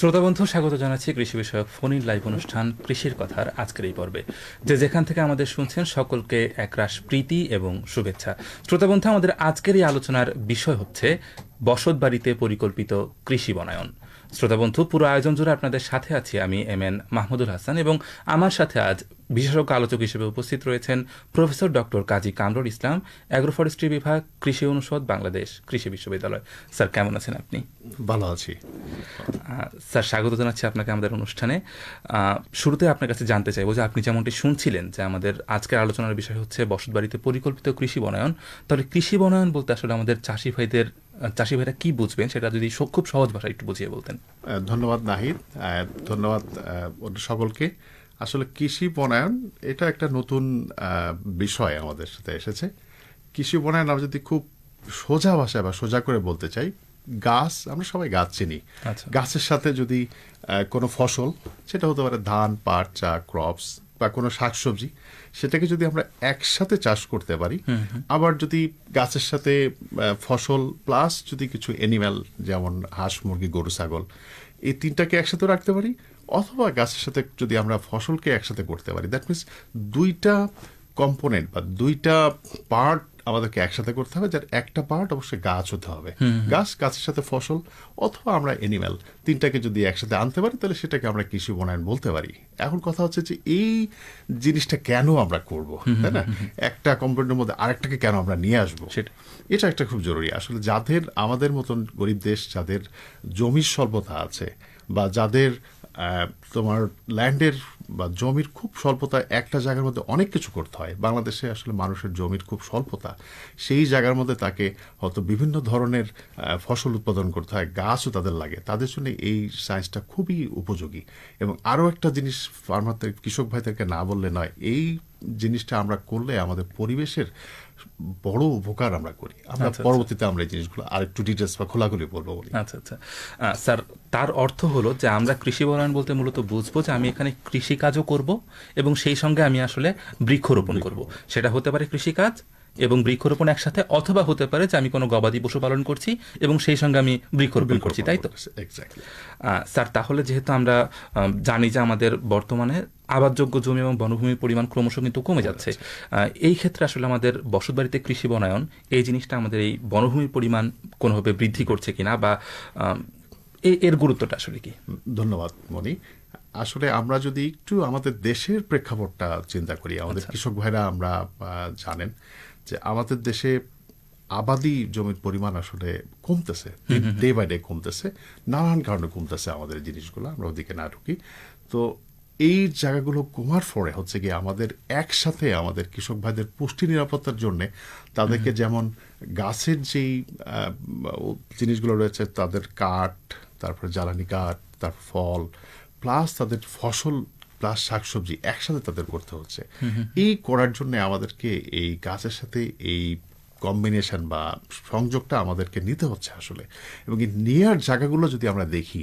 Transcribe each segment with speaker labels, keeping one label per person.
Speaker 1: শ্রোতাবন্ধু, স্বাগত জানাচ্ছি কৃষি বিষয়ক ফোন ইন লাইভ অনুষ্ঠান কৃষির কথার আজকের এই পর্বে। যেখান থেকে আমাদের শুনছেন সকলকে একরাশ প্রীতি এবং শুভেচ্ছা। শ্রোতাবন্ধু, আমাদের আজকের এই আলোচনার বিষয় হচ্ছে বসতবাড়িতে পরিকল্পিত কৃষি বনায়ন। শ্রোতাবন্ধু, পুরো আয়োজন জুড়ে আপনাদের সাথে আছি আমি MN মাহমুদুল হাসান, এবং আমার সাথে আজ বিশেষজ্ঞ আলোচক হিসেবে উপস্থিত রয়েছেন প্রফেসর ডক্টর কাজী কামরুল ইসলাম, অ্যাগ্রোফরেস্ট্রি বিভাগ, কৃষি অনুষদ, বাংলাদেশ কৃষি বিশ্ববিদ্যালয়। স্যার, কেমন আছেন আপনি?
Speaker 2: ভালো আছি
Speaker 1: স্যার, স্বাগত জানাচ্ছি আপনাকে আমাদের অনুষ্ঠানে। শুরুতে আপনার কাছে জানতে চাইবো যে আপনি যেমনটি শুনছিলেন যে আমাদের আজকের আলোচনার বিষয় হচ্ছে বসতবাড়িতে পরিকল্পিত কৃষি বনায়ন। তাহলে কৃষি বনায়ন বলতে আসলে আমাদের চাষি ভাইরা কি বুঝবেন, সেটা যদি খুব সহজ ভাষায় একটু বুঝিয়ে বলতেন।
Speaker 2: ধন্যবাদ নাহিদ, ধন্যবাদ সকলকে। আসলে কৃষি বনায়ন এটা একটা নতুন বিষয় আমাদের সাথে এসেছে। কৃষি বনায়ন আমরা যদি খুব সোজা ভাষায় বা সোজা করে বলতে চাই, গাছ, আমরা সবাই গাছ চিনি, গাছের সাথে যদি কোনো ফসল, সেটা হতে পারে ধান, পাট, চা, ক্রপস বা কোনো শাকসবজি, সেটাকে যদি আমরা একসাথে চাষ করতে পারি, আবার যদি গাছের সাথে ফসল প্লাস যদি কিছু অ্যানিম্যাল যেমন হাঁস, মুরগি, গরু, ছাগল, এই তিনটাকে একসাথে রাখতে পারি, অথবা গাছের সাথে যদি আমরা ফসলকে একসাথে করতে পারি, দ্যাট মিনস দুইটা কম্পোনেন্ট বা দুইটা পার্ট আমাদেরকে একসাথে করতে হবে, যার একটা পার্ট অবশ্যই গাছ হতে হবে। গাছের সাথে ফসল অথবা আমরা অ্যানিম্যাল, তিনটাকে যদি একসাথে আনতে পারি তাহলে সেটাকে আমরা কৃষি বনায়ন বলতে পারি। এখন কথা হচ্ছে যে এই জিনিসটা কেন আমরা করব, তাই না? একটা কম্পোনেন্টের মধ্যে আরেকটাকে কেন আমরা নিয়ে আসবো, এটা একটা খুব জরুরি। আসলে যাদের আমাদের মতন গরিব দেশ, যাদের জমির স্বল্পতা আছে বা যাদের তোমার ল্যান্ডের বা জমির খুব স্বল্পতা, একটা জায়গার মধ্যে অনেক কিছু করতে হয়। বাংলাদেশে আসলে মানুষের জমির খুব স্বল্পতা, সেই জায়গার মধ্যে তাকে হয়তো বিভিন্ন ধরনের ফসল উৎপাদন করতে হয়, গাছও তাদের লাগে, তাদের জন্য এই সায়েন্সটা খুবই উপযোগী। এবং আরও একটা জিনিস ফার্মারদের, কৃষক ভাইদেরকে না বললে নয়, এই জিনিসটা আমরা করলে আমাদের পরিবেশের বড় উপকার আমরা করি। আমরা পরবর্তীতে আমরা এই জিনিসগুলো আরেকটু ডিটেলস বা খোলাখুলি বলবো বলি।
Speaker 1: আচ্ছা আচ্ছা স্যার, তার অর্থ হলো যে আমরা কৃষি বনায়ন বলতে মূলত বুঝবো যে আমি এখানে কৃষিকাজও করব এবং সেই সঙ্গে আমি আসলে বৃক্ষরোপণ করব। সেটা হতে পারে কৃষিকাজ এবং বৃক্ষরোপণ একসাথে, অথবা হতে পারে যে আমি কোনো গবাদি পশু পালন করছি এবং সেই সঙ্গে আমি বৃক্ষরোপণ করছি, তাই তো? স্যার, তাহলে যেহেতু আমরা জানি যে আমাদের বর্তমানে আবাদযোগ্য জমি এবং বনভূমির পরিমাণ ক্রমশ কিন্তু কমে যাচ্ছে, এই ক্ষেত্রে আসলে আমাদের বসতবাড়িতে কৃষি বনায়ন এই জিনিসটা আমাদের এই বনভূমির পরিমাণ কোনোভাবে বৃদ্ধি করছে কিনা, বা এর গুরুত্বটা আসলে কি?
Speaker 2: ধন্যবাদ মনি। আসলে আমরা যদি একটু আমাদের দেশের প্রেক্ষাপটটা চিন্তা করি, আমাদের কৃষক ভাইরা আমরা জানেন যে আমাদের দেশে আবাদি জমির পরিমাণ আসলে কমতেছে, ডে বাই ডে কমতেছে, নানান কারণে কমতেছে আমাদের জিনিসগুলো, আমরা ওদিকে না ঢুকি। তো এই জায়গাগুলো কমার পরে হচ্ছে গিয়ে আমাদের একসাথে আমাদের কৃষক ভাইদের পুষ্টি নিরাপত্তার জন্য তাদেরকে যেমন গাছের যেই জিনিসগুলো রয়েছে, তাদের কাঠ, তারপরে জ্বালানি কাঠ, তারপর ফল, প্লাস তাদের ফসল, প্লাস শাকসবজি একসাথে তাদের করতে হচ্ছে। এই করার জন্য আমাদেরকে এই গাছের সাথে এই কম্বিনেশন বা সংযোগটা আমাদেরকে নিতে হচ্ছে আসলে। এবং এই নেয়ার জায়গাগুলো যদি আমরা দেখি,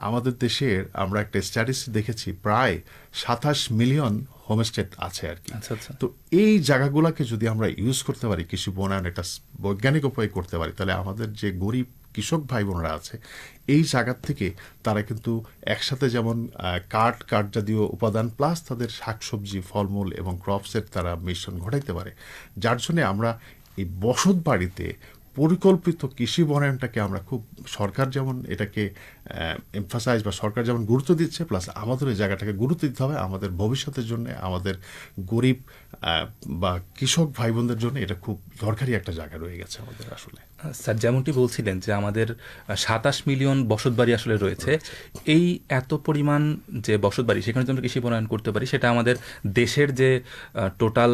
Speaker 2: আমাদের দেশের আমরা একটা স্ট্যাটিস্টিক দেখেছি, প্রায় 27 মিলিয়ন হোমস্টে আছে আর কি। তো এই জায়গাগুলোকে যদি আমরা ইউজ করতে পারি, কৃষি বনায়ন একটা বৈজ্ঞানিক উপায়ে করতে পারি, তাহলে আমাদের যে গরিব কৃষক ভাই বোনরা আছে, এই জায়গার থেকে তারা কিন্তু একসাথে যেমন কাঠ জাতীয় উপাদান প্লাস তাদের শাকসবজি, ফলমূল এবং ক্রপসের তারা মিশ্রণ ঘটাইতে পারে, যার জন্য আমরা এই বসত বাড়িতে পরিকল্পিত কৃষি বনায়নটাকে আমরা খুব, সরকার যেমন এটাকে এমফাসাইজ বা সরকার যেমন গুরুত্ব দিচ্ছে, প্লাস আমাদের এই জায়গাটাকে গুরুত্ব দিতে হবে আমাদের ভবিষ্যতের জন্য, আমাদের গরিব বা কৃষক ভাই বোনদের জন্য এটা খুব দরকারি একটা জায়গা রয়ে গেছে আমাদের আসলে।
Speaker 1: স্যার, যেমনটি বলছিলেন যে আমাদের 27 মিলিয়ন বসতবাড়ি আসলে রয়েছে, এই এত পরিমাণ যে বসতবাড়ি, সেখানে যদি আমরা কৃষি বনায়ন করতে পারি, সেটা আমাদের দেশের যে টোটাল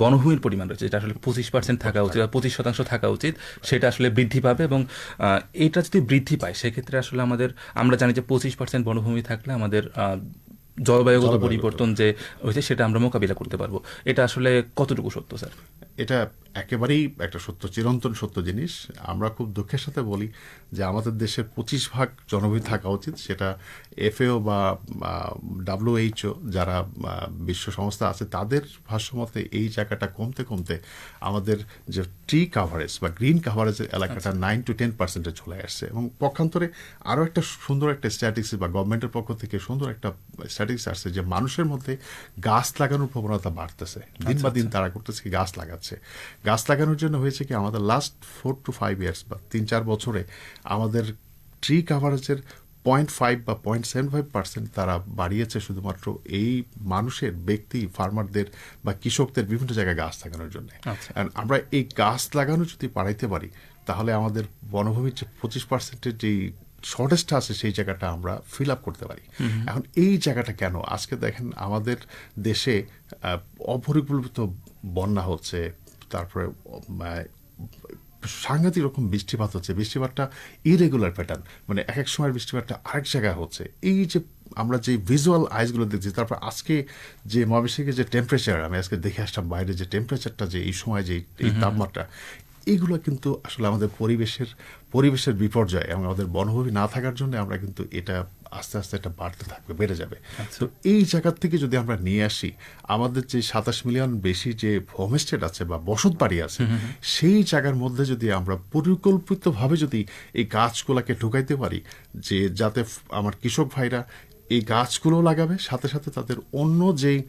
Speaker 1: বনভূমির পরিমাণ রয়েছে, যেটা আসলে 25% থাকা উচিত বা 25% থাকা উচিত, সেটা আসলে বৃদ্ধি পাবে। এবং এটা যদি বৃদ্ধি পায়, সেক্ষেত্রে আসলে আমরা জানি যে 25% বনভূমি থাকলে আমাদের জলবায়ুগত পরিবর্তন যে হয়েছে সেটা আমরা মোকাবিলা করতে পারবো। এটা আসলে কতটুকু সত্য স্যার?
Speaker 2: এটা একেবারেই একটা সত্য, চিরন্তন সত্য জিনিস। আমরা খুব দুঃখের সাথে বলি যে আমাদের দেশের 25% জনবসতি থাকা উচিত, সেটা FAO বা WHO যারা বিশ্ব সংস্থা আছে তাদের ভাষ্যমতে এই জায়গাটা কমতে কমতে আমাদের যে ট্রি কাভারেজ বা গ্রিন কাভারেজের এলাকাটা 9 to 10% চলে আসছে। এবং পক্ষান্তরে আরও একটা সুন্দর একটা স্ট্যাটিস্টিক্স বা গভর্নমেন্টের পক্ষ থেকে সুন্দর একটা স্ট্যাটিস্টিক্স আসছে যে মানুষের মধ্যে গাছ লাগানোর প্রবণতা বাড়তেছে, দিন বা দিন তারা করতেছে কি গাছ লাগাচ্ছে। গাছ লাগানোর জন্য হয়েছে কি আমাদের লাস্ট 4 to 5 ইয়ার্স বা 3-4 বছরে আমাদের ট্রি কাভারেজের 0.5 বা 0.75% তারা বাড়িয়েছে শুধুমাত্র এই মানুষের ব্যক্তি ফার্মারদের বা কৃষকদের বিভিন্ন জায়গায় গাছ লাগানোর জন্য। আমরা এই গাছ লাগানো যদি বাড়াইতে পারি তাহলে আমাদের বনভূমির যে 25%-এর যেই শর্টেজটা আছে সেই জায়গাটা আমরা ফিল আপ করতে পারি। এখন এই জায়গাটা কেন আজকে দেখেন আমাদের দেশে অপরিকল্পিত বন্যা হচ্ছে, তারপরে সাংঘাতিক রকম বৃষ্টিপাত হচ্ছে, বৃষ্টিপাতটা ইরেগুলার প্যাটার্ন, মানে এক এক সময় বৃষ্টিপাতটা আরেক জায়গায় হচ্ছে। এই যে আমরা যে ভিজুয়াল আইসগুলো দেখছি, তারপর আজকে যে ময়মনসিংহের যে টেম্পারেচার, আমি আজকে দেখে আসলাম বাইরে যে টেম্পারেচারটা, যে এই সময় যে এই তাপমাত্রা, এইগুলো কিন্তু আসলে আমাদের পরিবেশের বিপর্যয় এবং আমাদের বনভূমি না থাকার জন্য আমরা কিন্তু এটা আস্তে আস্তে এটা বাড়তে থাকবে, বেড়ে যাবে। তো এই জায়গার থেকে যদি আমরা নিয়ে আসি আমাদের যে 27 মিলিয়ন বেশি যে হোমস্টেড আছে বা বসত বাড়ি আছে, সেই জায়গার মধ্যে যদি আমরা পরিকল্পিতভাবে যদি এই গাছগুলোকে ঢুকাইতে পারি, যে যাতে আমার কৃষক ভাইরা এই গাছগুলো লাগাবে, সাথে সাথে তাদের অন্য যেই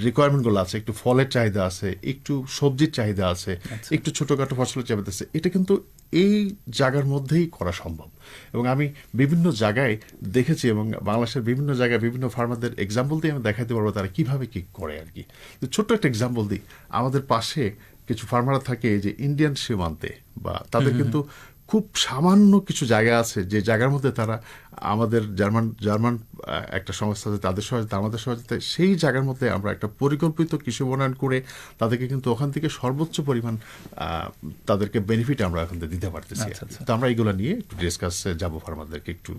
Speaker 2: রিকোয়ারমেন্টগুলো আছে, একটু ফলের চাহিদা আছে, একটু সবজির চাহিদা আছে, একটু ছোটোখাটো ফসলের চাহিদা আছে, এটা কিন্তু এই জায়গার মধ্যেই করা সম্ভব। এবং আমি বিভিন্ন জায়গায় দেখেছি এবং বাংলাদেশের বিভিন্ন জায়গায় বিভিন্ন ফার্মারদের এক্সাম্পল দিয়ে আমি দেখাতে পারবো তারা কীভাবে কী করে আর কি। ছোট্ট একটা এক্সাম্পল দিই, আমাদের পাশে কিছু ফার্মাররা থাকে যে ইন্ডিয়ান সীমান্তে, বা তাদের কিন্তু খুব সামান্য কিছু জায়গা আছে যে জায়গার মধ্যে তারা আমাদের জার্মান একটা সংস্থা আছে, তাদের সহায়তা, আমাদের সহায়তায় সেই জায়গার মধ্যে আমরা একটা পরিকল্পিত কৃষি বনায়ন করে তাদেরকে কিন্তু ওখান থেকে সর্বোচ্চ পরিমাণ তাদেরকে বেনিফিট আমরা এখন দিতে পারতেছি। তো আমরা এইগুলো নিয়ে একটু ডিসকাস যাবো ফার্মারদেরকে, একটু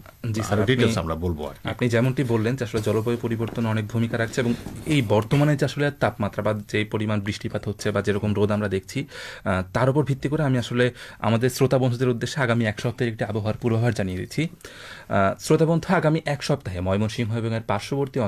Speaker 2: ডিটেলস আমরা বলবো আর
Speaker 1: আপনি যেমনটি বললেন যে আসলে জলবায়ু পরিবর্তন অনেক ভূমিকা রাখছে, এবং এই বর্তমানে যে আসলে তাপমাত্রা বা যে পরিমাণ বৃষ্টিপাত হচ্ছে বা যেরকম রোদ আমরা দেখছি, তার উপর ভিত্তি করে আমি আসলে আমাদের শ্রোতা বন্ধুদের উদ্দেশ্যে আগামী এক সপ্তাহের একটি আবহাওয়ার পূর্বাভাস জানিয়ে দিচ্ছি। শ্রোতা বন্ধু, আগামী এক সপ্তাহে ময়মনসিংহ এবং এর পার্শ্ববর্তী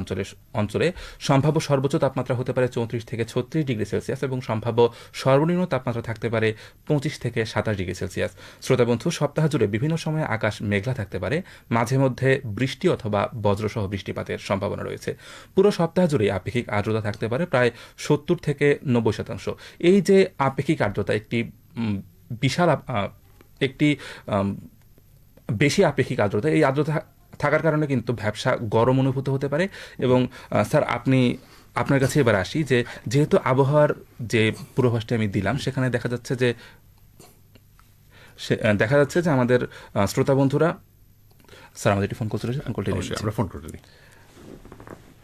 Speaker 1: অঞ্চলে সম্ভাব্য সর্বোচ্চ তাপমাত্রা হতে পারে 34 থেকে 36 ডিগ্রি সেলসিয়াস এবং সম্ভাব্য সর্বনিম্ন তাপমাত্রা থাকতে পারে 25 থেকে 27 ডিগ্রি সেলসিয়াস। শ্রোতা বন্ধু, সপ্তাহ জুড়ে বিভিন্ন সময়ে আকাশ মেঘলা থাকতে পারে, মাঝে মধ্যে বৃষ্টি অথবা বজ্রসহ বৃষ্টিপাতের সম্ভাবনা রয়েছে। পুরো সপ্তাহ জুড়ে আপেক্ষিক আর্দ্রতা থাকতে পারে প্রায় 70 থেকে 90%। এই যে আপেক্ষিক আর্দ্রতা একটি বিশাল একটি বেশি আপেক্ষিক আর্দ্রতা, এই আর্দ্রতা থাকার কারণে কিন্তু ভ্যাপসা গরম অনুভূত হতে পারে। এবং স্যার, আপনার কাছে এবার আসি যে যেহেতু আবহাওয়ার যে পূর্বাভাসটি আমি দিলাম সেখানে দেখা যাচ্ছে যে আমাদের শ্রোতা বন্ধুরা, স্যার আমাদের একটি ফোন কল চলেছে,
Speaker 2: আমরা ফোন করে দিই।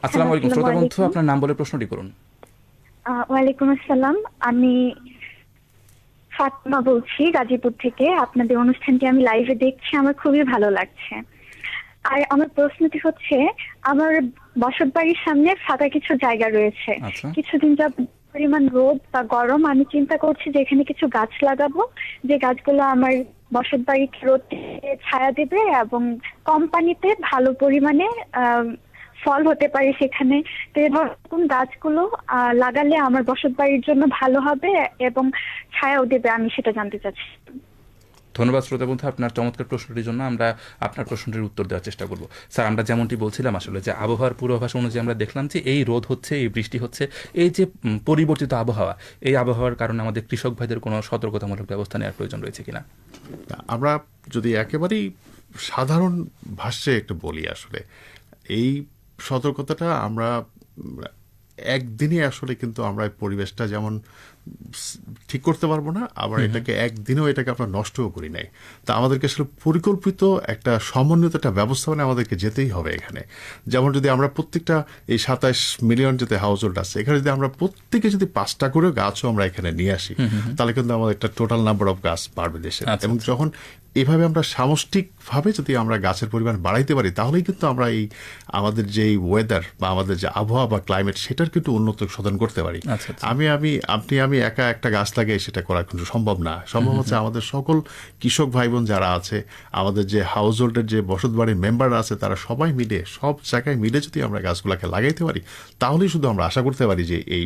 Speaker 1: আসসালামু আলাইকুম শ্রোতা বন্ধু, আপনার নাম বলে প্রশ্নটি করুন।
Speaker 3: ওয়ালাইকুম আসসালাম, আমি ফাতেমা বলছি গাজীপুর থেকে। আপনাদের অনুষ্ঠানটি আমি লাইভে দেখছি, আমার খুবই ভালো লাগছে। আর আমার প্রশ্নটি হচ্ছে, আমার বসত বাড়ির সামনে ফাঁকা কিছু জায়গা রয়েছে, কিছুদিন যাবত পরিমাণ রোদ বা গরম, আমি চিন্তা করছি যে এখানে কিছু গাছ লাগাবো, যে গাছগুলো আমার বসত বাড়ির রোদ ছায়া দেবে এবং কোম্পানিতে ভালো পরিমাণে ফল হতে পারে সেখানে। তো এরকম গাছগুলো লাগালে আমার বসত বাড়ির জন্য ভালো হবে এবং ছায়াও দেবে, আমি সেটা জানতে চাচ্ছি।
Speaker 1: ধন্যবাদ শ্রোতা বন্ধু আপনার চমৎকার প্রশ্নটির জন্য। আমরা আপনার প্রশ্নটির উত্তর দেওয়ার চেষ্টা করব। স্যার, আমরা যেমনটি বলছিলাম আসলে যে আবহাওয়ার পূর্বাভাস অনুযায়ী আমরা দেখলাম যে এই রোদ হচ্ছে, এই বৃষ্টি হচ্ছে, এই যে পরিবর্তিত আবহাওয়া, এই আবহাওয়ার কারণে আমাদের কৃষক ভাইদের কোনো সতর্কতামূলক ব্যবস্থা নেওয়ার প্রয়োজন রয়েছে কিনা?
Speaker 2: আমরা যদি একেবারেই সাধারণ ভাষ্যে একটু বলি, আসলে এই সতর্কতাটা আমরা একদিনে আসলে কিন্তু আমরা পরিবেশটা যেমন ঠিক করতে পারবো না, আবার এটাকে একদিনেও এটাকে আমরা নষ্টও করি নাই। তা আমাদেরকে আসলে পরিকল্পিত একটা সমন্বিত একটা ব্যবস্থাপনা আমাদেরকে যেতেই হবে এখানে। যেমন যদি আমরা প্রত্যেকটা এই 27 মিলিয়ন যেতে হাউস হোল্ড আছে, এখানে যদি আমরা প্রত্যেকে যদি 5টা করে গাছও আমরা এখানে নিয়ে আসি, তাহলে কিন্তু আমাদের একটা টোটাল নাম্বার অফ গাছ বাড়বে দেশে। এবং যখন এভাবে আমরা সামষ্টিকভাবে যদি আমরা গাছের পরিমাণ বাড়াইতে পারি, তাহলেই কিন্তু আমরা এই আমাদের যে ওয়েদার বা আমাদের যে আবহাওয়া বা ক্লাইমেট, সেটার কিন্তু উন্নত সাধন করতে পারি। আপনি আমি একা একটা গাছ লাগাই সেটা করা কিন্তু সম্ভব না। সম্ভব হচ্ছে আমাদের সকল কৃষক ভাই বোন যারা আছে, আমাদের যে হাউস হোল্ডের যে বসত বাড়ির মেম্বার আছে, তারা সবাই মিলে সব জায়গায় মিলে যদি আমরা গাছগুলোকে লাগাইতে পারি, তাহলেই শুধু আমরা আশা করতে পারি যে এই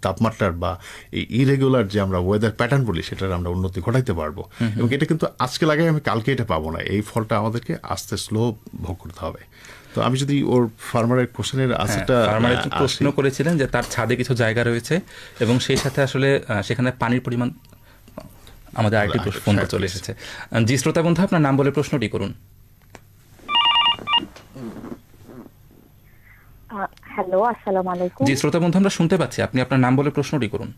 Speaker 2: তাপমাত্রার বা এই ইরেগুলার যে আমরা ওয়েদার প্যাটার্ন বলি সেটার আমরা উন্নতি ঘটাইতে পারবো। এবং এটা কিন্তু আজকে লাগাই আমি কালকে এটা পাবো না, এই ফলটা আমাদেরকে আস্তে স্লো ভোগ করতে হবে। তো আমি যদি ওর ফার্মারের কোশ্চেনের আনসারটা
Speaker 1: ফার্মার একটু প্রশ্ন করেছিলেন যে তার ছাদে কিছু জায়গা রয়েছে এবং সেই সাথে আসলে সেখানে পানির পরিমাণ, আমাদের আরেকটি ফোন চলে এসেছে। জি শ্রোতা বন্ধু, আপনার নাম বলে প্রশ্নটি করুন।
Speaker 4: হ্যালো, আসসালামু আলাইকুম।
Speaker 1: জি শ্রোতা বন্ধু, আমরা শুনতে পাচ্ছি, আপনি আপনার নাম বলে প্রশ্নটি করুন।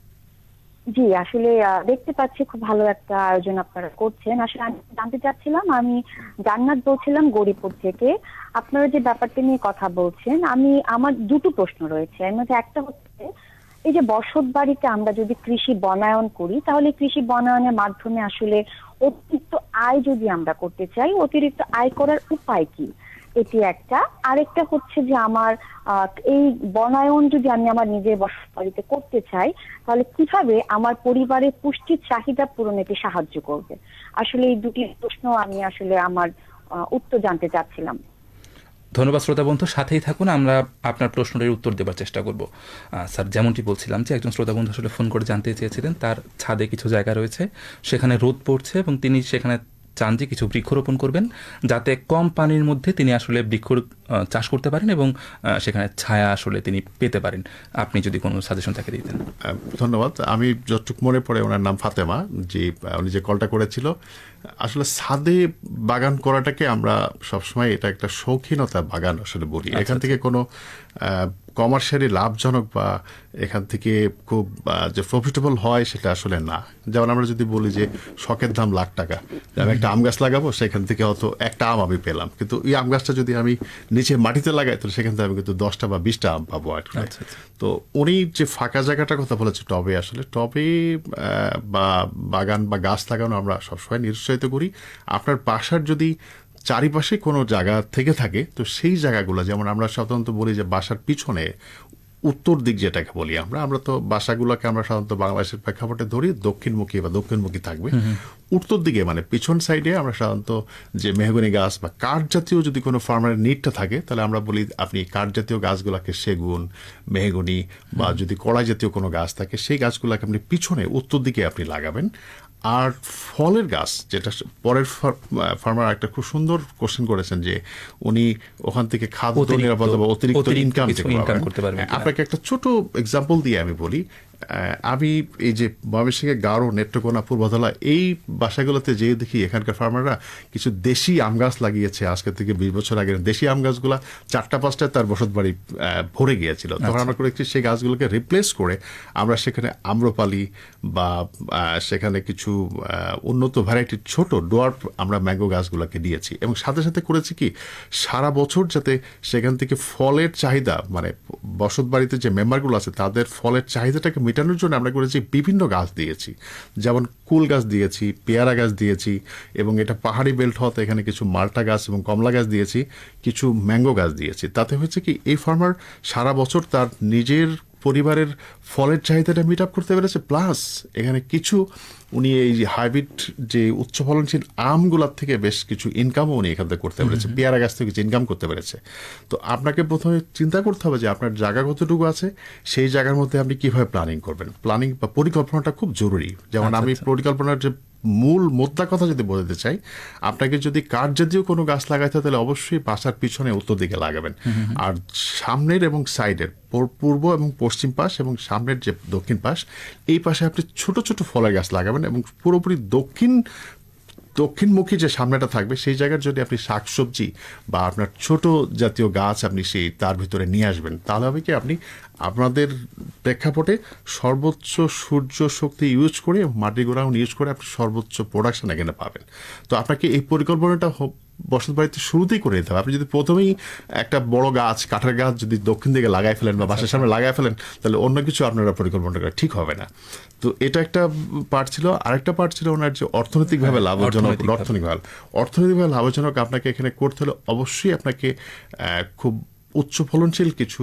Speaker 4: জি, আসলে দেখতে পাচ্ছি খুব ভালো একটা আয়োজন আপনারা করছেন। আসলে আমি জানতে চাচ্ছিলাম, আমি জান্নাত বলছিলাম গৌরীপুর থেকে। আপনারা যে ব্যাপারটা নিয়ে কথা বলছেন, আমার দুটো প্রশ্ন রয়েছে। এর মধ্যে একটা হচ্ছে, এই যে বসত বাড়িতে আমরা যদি কৃষি বনায়ন করি, তাহলে কৃষি বনায়নের মাধ্যমে আসলে অতিরিক্ত আয় যদি আমরা করতে চাই, অতিরিক্ত আয় করার উপায় কি? এটি একটা। আরেকটা হচ্ছে যে আমার এই বনায়ন যদি আমি আমার নিজের বসত বাড়িতে করতে চাই, তাহলে কিভাবে আমার পরিবারের পুষ্টির চাহিদা পূরণে এটি সাহায্য করবে? আসলে এই দুটি প্রশ্ন আমি আসলে আমার উত্তর জানতে চাচ্ছিলাম।
Speaker 1: ধন্যবাদ শ্রোতা বন্ধু, সাথেই থাকুন, আমরা আপনার প্রশ্নের উত্তর দেওয়ার চেষ্টা করব। স্যার, যেমনটি বলছিলাম যে একজন শ্রোতা বন্ধু আসলে ফোন করে জানতে চেয়েছিলেন তার ছাদে কিছু জায়গা রয়েছে, সেখানে রোদ পড়ছে এবং তিনি সেখানে চান যে কিছু বৃক্ষরোপণ করবেন যাতে কম পানির মধ্যে তিনি আসলে বৃক্ষ চাষ করতে পারেন এবং সেখানে ছায়া আসলে তিনি পেতে পারেন। আপনি যদি কোনো সাজেশন তাকে দিতেন।
Speaker 2: ধন্যবাদ। আমি যতটুকু মনে পড়ে, ওনার নাম ফাতেমা, যে উনি যে কলটা করেছিল, আসলে ছাদে বাগান করাটাকে আমরা সবসময় এটা একটা শৌখিনতা বাগান আসলে বলি। এখান থেকে কোনো কমার্শিয়ালি লাভজনক বা এখান থেকে খুব যে প্রফিটেবল হয় সেটা আসলে না। যেমন আমরা যদি বলি যে শখের দাম লাখ টাকা, আমি একটা আম গাছ লাগাবো, সেখান থেকে হয়তো একটা আম আমি পেলাম, কিন্তু এই আম গাছটা যদি আমি নিচে মাটিতে লাগাই তাহলে সেখান থেকে আমি কিন্তু 10টা বা 20টা আম পাবো আর কি। তো উনি যে ফাঁকা জায়গাটার কথা বলেছে টবে, আসলে টবে বা বাগান বা গাছ লাগানো আমরা সবসময় নিরুৎসাহিত করি। আপনার বাসার যদি চারিপাশে কোনো জায়গা থেকে থাকে, তো সেই জায়গাগুলো, যেমন আমরা সাধারণত বলি যে বাসার পিছনে উত্তর দিক যেটাকে বলি আমরা তো বাসাগুলোকে আমরা সাধারণত বাংলাদেশের প্রেক্ষাপটে ধরি দক্ষিণমুখী বা দক্ষিণমুখী থাকবে। উত্তর দিকে মানে পিছন সাইডে আমরা সাধারণত যে মেহগনি গাছ বা কাঠ জাতীয় যদি কোনো ফার্মারের নিডটা থাকে, তাহলে আমরা বলি আপনি কাঠ জাতীয় গাছগুলোকে, সেগুন, মেহগনি বা যদি কড়াই জাতীয় কোনো গাছ থাকে, সেই গাছগুলোকে আপনি পিছনে উত্তর দিকে আপনি লাগাবেন। আর ফলের গাছ, যেটা পরের ফার্মার একটা খুব সুন্দর কোশ্চেন করেছেন যে উনি ওখান থেকে খাদ্য নিরাপত্তা বা অতিরিক্ত ইনকাম করতে পারবেন। আপনাকে একটা ছোট এক্সাম্পল দিয়ে আমি বলি, আমি এই যে ময়মনসিংহের গারো, নেত্রকোনা, পূর্বধলা এই বাসাগুলোতে যেয়ে দেখি এখানকার ফার্মাররা কিছু দেশি আম গাছ লাগিয়েছে। আজকে থেকে 20 বছর আগে দেশি আম গাছগুলা 4টা-5টায় তার বসত বাড়ি ভরে গিয়েছিল। তখন আমরা করেছি সেই গাছগুলোকে রিপ্লেস করে আমরা সেখানে আম্রপালি বা সেখানে কিছু উন্নত ভ্যারাইটির ছোট ডোয়ার্ফ আমরা ম্যাঙ্গো গাছগুলোকে দিয়েছি, এবং সাথে সাথে করেছি কি সারা বছর যাতে সেখান থেকে ফলের চাহিদা, মানে বসত বাড়িতে যে মেম্বারগুলো আছে তাদের ফলের চাহিদাটাকে মেটানোর জন্য আমরা করেছি বিভিন্ন গাছ দিয়েছি। যেমন কুল গাছ দিয়েছি, পেয়ারা গাছ দিয়েছি, এবং এটা পাহাড়ি বেল্ট হতে এখানে কিছু মাল্টা গাছ এবং কমলা গাছ দিয়েছি, কিছু ম্যাঙ্গো গাছ দিয়েছি। তাতে হয়েছে কি এই ফার্মার সারা বছর তার নিজের পরিবারের ফলের চাহিদাটা মিট আপ করতে পেরেছে, প্লাস এখানে কিছু উনি এই যে হাইব্রিড যে উচ্চ ফলনশীল আমগুলার থেকে বেশ কিছু ইনকামও উনি এখান থেকে করতে পেরেছে, পেয়ারা গাছ থেকে কিছু ইনকাম করতে পেরেছে। তো আপনাকে প্রথমে চিন্তা করতে হবে যে আপনার জায়গা কতটুকু আছে, সেই জায়গার মধ্যে আপনি কিভাবে প্ল্যানিং করবেন। প্ল্যানিং বা পরিকল্পনাটা খুব জরুরি। যেমন আমি পরিকল্পনার যে মূল মোদ্দা কথা যদি বলতে চাই, আপনাকে যদি কাঠ জাতীয় কোনো গাছ লাগাইতে তাহলে অবশ্যই বাসার পিছনে উত্তর দিকে লাগাবেন, আর সামনের এবং সাইডের পূর্ব এবং পশ্চিম পাশ এবং সামনের যে দক্ষিণ পাশ, এই পাশে আপনি ছোট ছোট ফলের গাছ লাগাবেন, এবং পুরোপুরি দক্ষিণমুখী যে সামনেটা থাকবে সেই জায়গার যদি আপনি শাকসবজি বা আপনার ছোট জাতীয় গাছ আপনি সেই তার ভিতরে নিয়ে আসবেন, তাহলে হবে কি আপনি আপনাদের প্রেক্ষাপটে সর্বোচ্চ সূর্য শক্তি ইউজ করে, মাটির গোড়াউন ইউজ করে আপনি সর্বোচ্চ প্রোডাকশন এখানে পাবেন। তো আপনাকে এই পরিকল্পনাটা বসত বাড়িতে শুরুতেই করে দিতে হবে। আপনি যদি প্রথমেই একটা বড় গাছ, কাঠের গাছ যদি দক্ষিণ দিকে লাগাই ফেলেন বা বাসার সামনে লাগাই ফেলেন, তাহলে অন্য কিছু আপনারা পরিকল্পনা করা ঠিক হবে না। তো এটা একটা পার্ট ছিল। আরেকটা পার্ট ছিল ওনার যে অর্থনৈতিকভাবে লাভজনক। অর্থনৈতিকভাবে লাভজনক আপনাকে এখানে করতে হলে অবশ্যই আপনাকে খুব উচ্চ ফলনশীল কিছু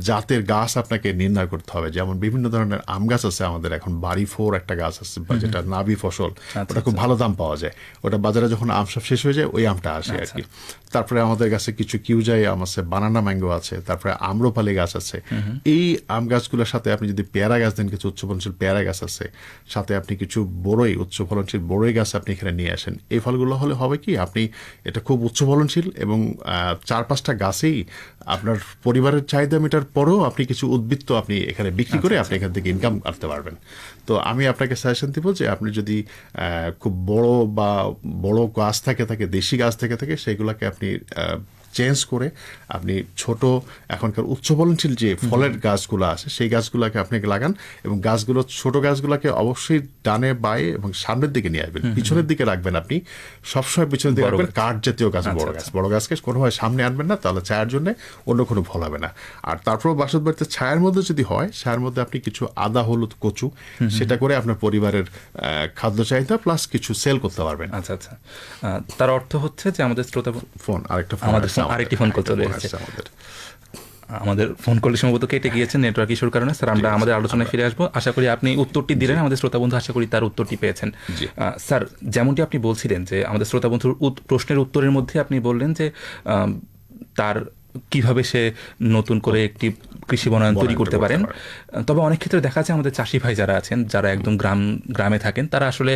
Speaker 2: জাতের গাছ আপনাকে নির্ণয় করতে হবে। যেমন বিভিন্ন ধরনের আম গাছ আছে আমাদের, এখন বাড়ি ফোর একটা গাছ আছে বা যেটা নাবি ফসল, ওটা খুব ভালো দাম পাওয়া যায়। ওটা বাজারে যখন আম সব শেষ হয়ে যায় ওই আমটা আসে আর কি। তারপরে আমাদের কাছে কিছু কিউজাই আম আছে, বানানা ম্যাঙ্গো আছে, তারপরে আম্রপালি গাছ আছে। এই আম গাছগুলোর সাথে আপনি যদি পেয়ারা গাছ দেন, কিছু উচ্চ ফলনশীল পেয়ারা গাছ আছে, সাথে আপনি কিছু বড়ই, উচ্চ ফলনশীল বড়ই গাছ আপনি এখানে নিয়ে আসেন। এই ফলগুলো হলে হবে কি, আপনি এটা খুব উচ্চ ফলনশীল এবং 4-5টা গাছেই আপনার পরিবারের চাহিদা মেটার পরেও আপনি কিছু উদ্বৃত্ত আপনি এখানে বিক্রি করে আপনি এখান থেকে ইনকাম করতে পারবেন। তো আমি আপনাকে সাজেশন দিব যে আপনি যদি খুব বড় গাছ থাকে দেশি গাছ থেকে সেগুলোকে আপনি চেঞ্জ করে আপনি ছোট এখনকার উচ্চ ফলনশীল যে ফলের গাছগুলো আছে সেই গাছগুলোকে আপনি লাগান, এবং ছোট গাছগুলোকে অবশ্যই ডানে বায়ে এবং সামনের দিকে নিয়ে আসবেন, পিছনের দিকে রাখবেন। আপনি সবসময় পিছনের দিকে রাখবেন কাঠ জাতীয় গাছ, বড় গাছকে কোনোভাবে সামনে আনবেন না, তাহলে ছায়ার জন্য অন্য কোনো ফল হবে না। আর তারপর বাসত বাড়িতে ছায়ার মধ্যে যদি হয়, ছায়ার মধ্যে আপনি কিছু আদা হলুদ কচু সেটা করে আপনার পরিবারের খাদ্য চাহিদা প্লাস কিছু সেল করতে পারবেন।
Speaker 1: আচ্ছা আচ্ছা, তার অর্থ হচ্ছে যে আমাদের শ্রোতা আরেকটি ফোন কল চলে এসেছে। আমাদের ফোন কল সম্ভবত কেটে গিয়েছে নেটওয়ার্ক ইস্যুর কারণে। স্যার, আমরা আমাদের আলোচনায় ফিরে আসবো। আশা করি আপনি উত্তরটি দিলেন, আমাদের শ্রোতা বন্ধু আশা করি তার উত্তরটি পেয়েছেন। স্যার, যেমনটি আপনি বলছিলেন যে আমাদের শ্রোতা বন্ধুর প্রশ্নের উত্তরের মধ্যে আপনি বললেন যে তার কিভাবে সে নতুন করে একটি কৃষি বনায়ন তৈরি করতে পারেন। তবে অনেক ক্ষেত্রে দেখা যায় আমাদের চাষি ভাই যারা আছেন, যারা একদম গ্রামে থাকেন, তারা আসলে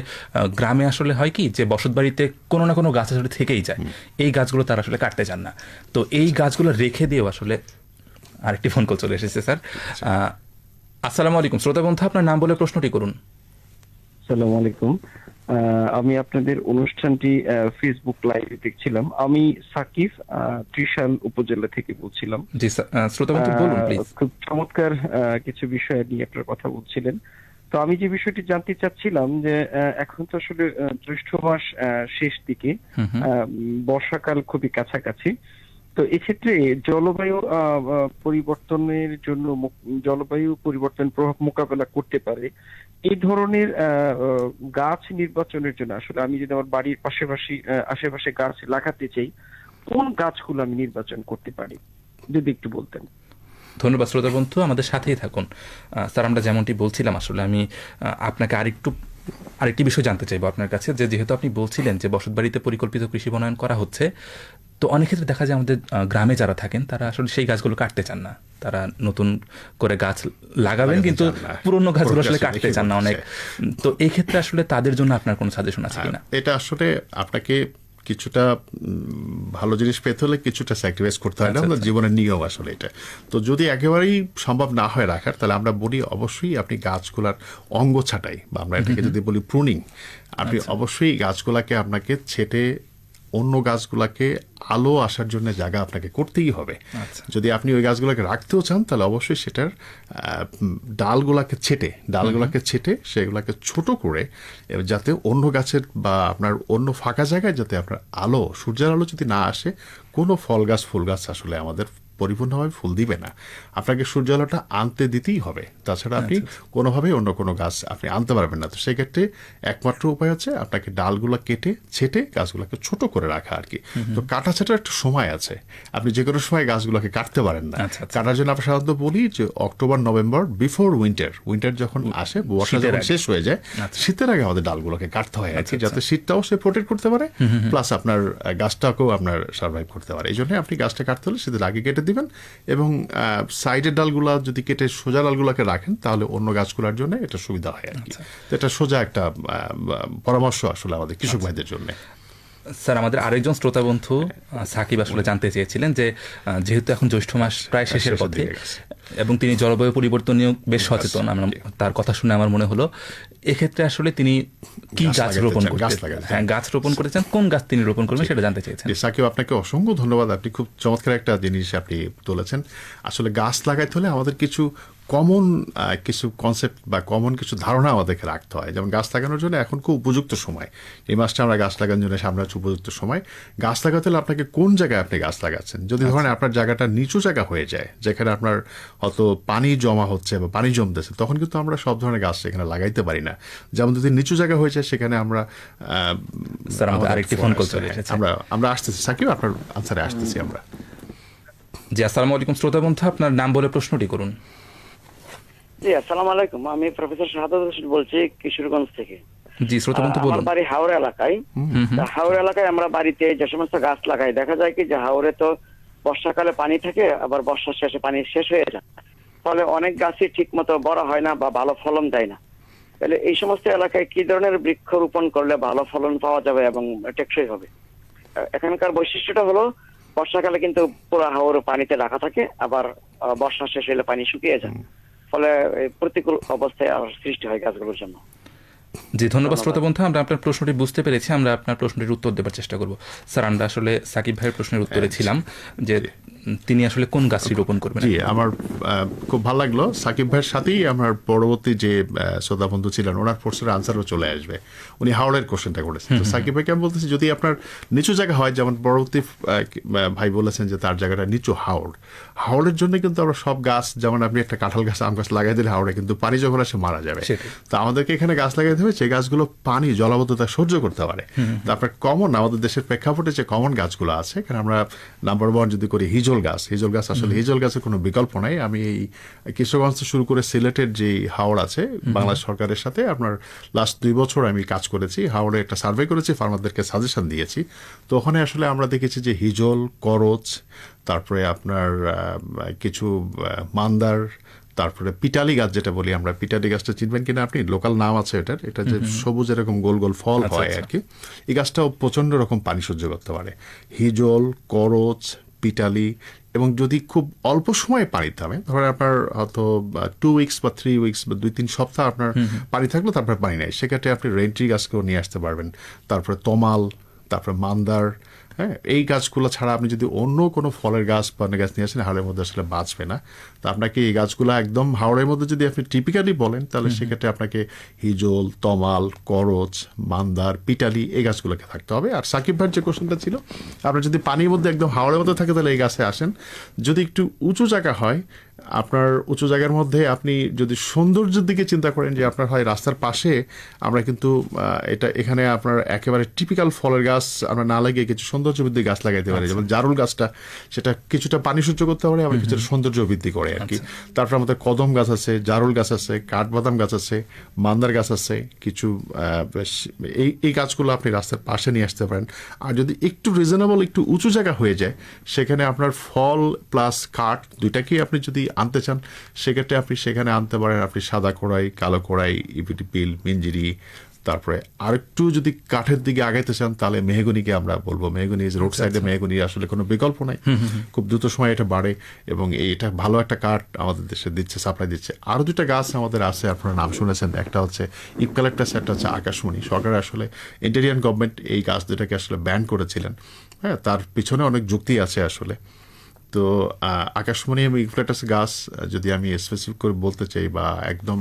Speaker 1: গ্রামে আসলে হয় কি যে বসত বাড়িতে কোনো না কোনো গাছ আসলে থেকেই যায়, এই গাছগুলো তারা আসলে কাটতে চান না। তো এই গাছগুলো রেখে দিয়েও আসলে আরেকটি ফোন কল চলে এসেছে। স্যার, আসসালামু আলাইকুম। শ্রোতা বন্ধু, আপনার নাম বলে প্রশ্নটি করুন।
Speaker 5: আসসালামু আলাইকুম। আমি আপনাদের অনুষ্ঠানটি ফেসবুক লাইভে দেখছিলাম। আমি সাকিব, ত্রিশাল উপজেলা থেকে বলছিলাম।
Speaker 1: জি স্যার, শ্রোতা বন্ধু বলুন প্লিজ।
Speaker 5: খুব চমৎকার কিছু বিষয় নিয়ে আপনার কথা বলছিলেন। তো আমি যে বিষয়টি জানতে চাচ্ছিলাম যে এখন তো আসলে জ্যৈষ্ঠ মাস শেষ দিকে, বর্ষাকাল খুবই কাছাকাছি। তো এক্ষেত্রে জলবায়ু পরিবর্তনের জন্য, জলবায়ু পরিবর্তন প্রভাব মোকাবেলা করতে পারে এই ধরনের গাছ নির্বাচনের জন্য আসলে আমি যদি আমার বাড়ির আশেপাশে গাছ লাগাতে চাই, কোন গাছগুলো আমি নির্বাচন করতে পারি, যদি একটু বলতেন।
Speaker 1: ধন্যবাদ শ্রোতা বন্ধু, আমাদের সাথেই থাকুন। স্যার, আমরা যেমনটি বলছিলাম, আসলে আমি আপনাকে আরেকটি বিষয় জানতে চাইবো আপনার কাছে, যে যেহেতু আপনি বলছিলেন যে বসত বাড়িতে পরিকল্পিত কৃষি বনায়ন করা হচ্ছে, তো অনেক ক্ষেত্রে দেখা যায় আমাদের গ্রামে যারা থাকেন তারা আসলে সেই গাছগুলো কাটতে চান না, তারা নতুন করে গাছ লাগাবেন কিন্তু পুরনো গাছগুলো আসলে কাটতে চান না অনেক। তো এই ক্ষেত্রে আসলে তাদের জন্য আপনার কোনো সাজেশন আছে কিনা?
Speaker 2: এটা আসলে আপনাকে কিছুটা ভালো জিনিস পেতে হলে কিছুটা স্যাক্রিফাইস করতে হয়, আমাদের জীবনের নিয়ম আসলে এটা। তো যদি একেবারেই সম্ভব না হয় রাখার, তাহলে আমরা বলি অবশ্যই আপনি গাছগুলার অঙ্গ ছাঁটাই, বা আমরা এটাকে যদি বলি প্রুনিং, আপনি অবশ্যই গাছগুলাকে আপনাকে ছেটে অন্য গাছগুলাকে আলো আসার জন্য জায়গা আপনাকে করতেই হবে। যদি আপনি ওই গাছগুলোকে রাখতেও চান, তাহলে অবশ্যই সেটার ডালগুলাকে ছেটে সেগুলাকে ছোট করে, যাতে অন্য গাছের বা আপনার অন্য ফাঁকা জায়গায় যাতে আপনার সূর্যের আলো যদি না আসে, কোনো ফল গাছ ফুল গাছ আসলে আমাদের পরিপূর্ণভাবে ফুল দিবে না। আপনাকে সূর্য আলোটা আনতে দিতেই হবে, তাছাড়া আপনি কোনোভাবেই অন্য কোনো গাছ আপনি আনতে পারবেন না। তো সেক্ষেত্রে একমাত্র উপায় হচ্ছে আপনাকে ডালগুলো ছেটে গাছগুলোকে ছোট করে রাখা আর কি। তো কাটা ছাটার একটা সময় আছে, আপনি যে কোনো সময় গাছগুলোকে কাটতে পারেন না। কাটার জন্য আমরা সাধারণত বলি যে অক্টোবর নভেম্বর, বিফোর উইন্টার যখন আসে, বর্ষা যখন শেষ হয়ে যায়, শীতের আগে আমাদের ডালগুলোকে কাটতে হয় আর কি, যাতে শীতটাও সে প্রোটেক্ট করতে পারে, প্লাস আপনার গাছটাকেও আপনার সার্ভাইভ করতে পারে। এই জন্য আপনি গাছটা কাটতে হলে শীতের আগে কেটে দিবেন, এবং সাইডের ডালগুলা যদি কেটে সোজা ডালগুলাকে রাখেন, তাহলে অন্য গাছগুলোর জন্য এটা সুবিধা হয় আর কি। এটা সোজা একটা পরামর্শ আসলে আমাদের কৃষক ভাইদের জন্য।
Speaker 1: স্যার, আমাদের আরেকজন শ্রোতা বন্ধু সাকিব আসলে জানতে চেয়েছিলেন যে যেহেতু এখন জ্যৈষ্ঠ মাস প্রায় শেষের পথে এবং তিনি জলবায়ু পরিবর্তন নিয়েও বেশ সচেতন, তার কথা শুনে আমার মনে হলো এক্ষেত্রে আসলে তিনি কি গাছ রোপণ করেছেন, কোন গাছ তিনি রোপণ করবেন সেটা জানতে চেয়েছেন।
Speaker 2: সাকিব, আপনাকে অসংখ্য ধন্যবাদ। আপনি খুব চমৎকার একটা জিনিস আপনি তুলেছেন। আসলে গাছ লাগাইতে হলে আমাদের কিছু কমন কিছু কনসেপ্ট বা কমন কিছু ধারণা আমাদেরকে রাখতে হয়। যেমন গাছ লাগানোর জন্য এখন খুব উপযুক্ত সময়, এই মাসটা আমরা গাছ লাগানোর জন্য সামনে হচ্ছে উপযুক্ত সময়। গাছ লাগাতে হলে আপনাকে কোন জায়গায় আপনি গাছ লাগাচ্ছেন, যদি ধরেন আপনার জায়গাটা নিচু জায়গা হয়ে যায়, যেখানে আপনার হয়তো পানি জমা হচ্ছে বা পানি জমতেছে, তখন কিন্তু আমরা সব ধরনের গাছ সেখানে লাগাইতে পারি না। যেমন যদি নিচু জায়গা হয়ে যায়, সেখানে আমরা
Speaker 1: আরেকটি ফোন কল চলে এসেছে,
Speaker 2: আমরা আসতেছি সাকিব, আপনার আনসারে আসতেছি আমরা।
Speaker 1: জি, আসসালামু আলাইকুম শ্রোতা বন্ধু, আপনার নাম বলে প্রশ্নটি করুন।
Speaker 6: জি, আসসালামু আলাইকুম। আমি প্রফেসর শাহাদাত হোসেন বলছি কিশোরগঞ্জ থেকে।
Speaker 1: জি, শ্রোতা বন্ধু
Speaker 6: আমার
Speaker 1: বলুন।
Speaker 6: বাড়ি হাওড়া এলাকায়। তা হাওড়া এলাকায় আমরা বাড়িতে যে সমস্ত গাছ লাগাই, দেখা যায় কি যে হাওড়ে তো বর্ষাকালে পানি থাকে, আবার বর্ষার শেষে পানি শেষ হয়ে যায়, ফলে অনেক গাছই ঠিক মতো বড় হয় না বা ভালো ফলন দেয় না। তাহলে এই সমস্ত এলাকায় কি ধরনের বৃক্ষরোপণ করলে ভালো ফলন পাওয়া যাবে এবং টেকসই হবে? এখানকার বৈশিষ্ট্যটা হলো বর্ষাকালে কিন্তু পুরো হাওর পানিতে রাখা থাকে, আবার বর্ষা শেষ হলে পানি শুকিয়ে যায়, ফলে এই প্রতিকূল অবস্থায় আর সৃষ্টি হয় গাছগুলোর জন্য।
Speaker 1: জি, ধন্যবাদ শ্রোতা বন্ধু, আমরা আপনার প্রশ্নটি বুঝতে পেরেছি। আমরা আপনার প্রশ্নটির উত্তর দেওয়ার চেষ্টা করব। স্যার, আমরা আসলে সাকিব ভাইয়ের প্রশ্নের উত্তরে ছিলাম যে তিনি আসলে কোন গাছটি রোপণ করবেন।
Speaker 2: জি, আমার খুব ভালো লাগলো। সাকিব ভাইয়ের সাথেই আমার পরবর্তী যে শ্রোতা বন্ধু ছিলেন ওনার প্রশ্নের আনসারও চলে আসবে। উনি হাওড়ের কোশ্চেনটা করেছেন। তো সাকিব ভাইকে আমি বলতেছি, যদি আপনার নিচু জায়গা হয়, যেমন পরবর্তী ভাই বলেছেন যে তার জায়গাটা নিচু হাওড়ের জন্য কিন্তু আমরা সব গাছ, যেমন আপনি একটা কাঁঠাল গাছ, আম গাছ লাগাই দিলে হাওড়ে কিন্তু পানি যখন আসে মারা যাবে। তো আমাদেরকে এখানে গাছ লাগাইতে হবে যে গাছগুলো পানি জলাবদ্ধতা সহ্য করতে পারে। তো আপনার কমন, আমাদের দেশের প্রেক্ষাপটে যে কমন গাছগুলো আছে, এখানে আমরা নাম্বার 1 যদি করি হিজল গাছ আসলে হিজল গাছের কোনো বিকল্প নাই। আমি এই কিশোরগঞ্জ থেকে শুরু করে সিলেটের যে হাওড় আছে, বাংলাদেশ সরকারের সাথে আপনার লাস্ট 2 বছর আমি কাজ করেছি। হাওড়ে একটা সার্ভে করেছি, ফার্মারদেরকে সাজেশন দিয়েছি। তো ওখানে আসলে আমরা দেখেছি যে হিজল, করচ, তারপরে আপনার কিছু মান্দার, তারপরে পিটালি গাছ, যেটা বলি আমরা, পিটালি গাছটা চিনবেন কিনা আপনি, লোকাল নাম আছে এটার, এটা যে সবুজ এরকম গোল গোল ফল হয় আর কি। এই গাছটাও প্রচন্ড রকম পানি সহ্য করতে পারে। হিজল, করচ, পিটালি, এবং যদি খুব অল্প সময় পানি থামে, ধরেন আপনার হয়তো 2 উইকস বা 3 উইকস বা 2-3 সপ্তাহ আপনার পানি থাকলো, তারপরে পানি নেই, সেক্ষেত্রে আপনি রেইন ট্রি গাছকেও নিয়ে আসতে পারবেন। তারপরে তমাল, তারপরে মান্দার, হ্যাঁ, এই গাছগুলো ছাড়া আপনি যদি অন্য কোনো ফলের গাছ বা গাছ নিয়ে আসেন, হাওড়ের মধ্যে আসলে বাঁচবে না। তো আপনাকে এই গাছগুলো একদম হাওড়ের মধ্যে যদি আপনি টিপিক্যালি বলেন, তাহলে সেক্ষেত্রে আপনাকে হিজল, তমাল, করচ, মান্দার, পিটালি এই গাছগুলোকে থাকতে হবে। আর সাকিব ভাইয়ের যে কোশ্চেনটা ছিল, আপনার যদি পানির মধ্যে একদম হাওড়ের মধ্যে থাকে, তাহলে এই গাছে আসেন। যদি একটু উঁচু জায়গা হয়, আপনার উঁচু জায়গার মধ্যে আপনি যদি সৌন্দর্যের দিকে চিন্তা করেন, যে আপনার হয় রাস্তার পাশে, আমরা কিন্তু এখানে আপনার একেবারে টিপিক্যাল ফলের গাছ আমরা না লাগিয়ে কিছু সৌন্দর্য বৃদ্ধি গাছ লাগাইতে পারি। যেমন জারুল গাছটা, সেটা কিছুটা পানি সহ্য করতে পারে, আবার কিছুটা সৌন্দর্য বৃদ্ধি করে আর কি। তারপর আমাদের কদম গাছ আছে, জারুল গাছ আছে, কাঠবাদাম গাছ আছে, মান্দার গাছ আছে কিছু। এই গাছগুলো আপনি রাস্তার পাশে নিয়ে আসতে পারেন। আর যদি একটু রিজনেবল, একটু উঁচু জায়গা হয়ে যায়, সেখানে আপনার ফল প্লাস কাঠ দুইটাকেই আপনি যদি আনতে চান, সেক্ষেত্রে আপনি সেখানে আনতে পারেন আপনি সাদা কোড়াই, কালো কোড়াই, ইপিটিপিল, মিঞ্জিরি। তারপরে আরেকটু যদি কাঠের দিকে আগাইতে চান, তাহলে মেহগনিকে আমরা বলবো। মেহগনি রোড সাইডে, মেহগনি আসলে কোনো বিকল্প নাই, খুব দ্রুত সময় এটা বাড়ে, এবং এটা ভালো একটা কাঠ আমাদের দেশে দিচ্ছে, সাপ্লাই দিচ্ছে। আরো 2টা গাছ আমাদের আছে, আপনারা নাম শুনেছেন, একটা হচ্ছে ইউক্যালিপটাস, একটা হচ্ছে আকাশমণি। সরকার আসলে ইন্টেরিয়ান গভর্নমেন্ট এই গাছ দুটাকে আসলে ব্যান করেছিলেন। হ্যাঁ, তার পিছনে অনেক যুক্তি আছে আসলে। তো আকাশমণি এবং ইউক্যালিপটাস গাছ যদি আমি স্পেসিফিক করে বলতে চাই বা একদম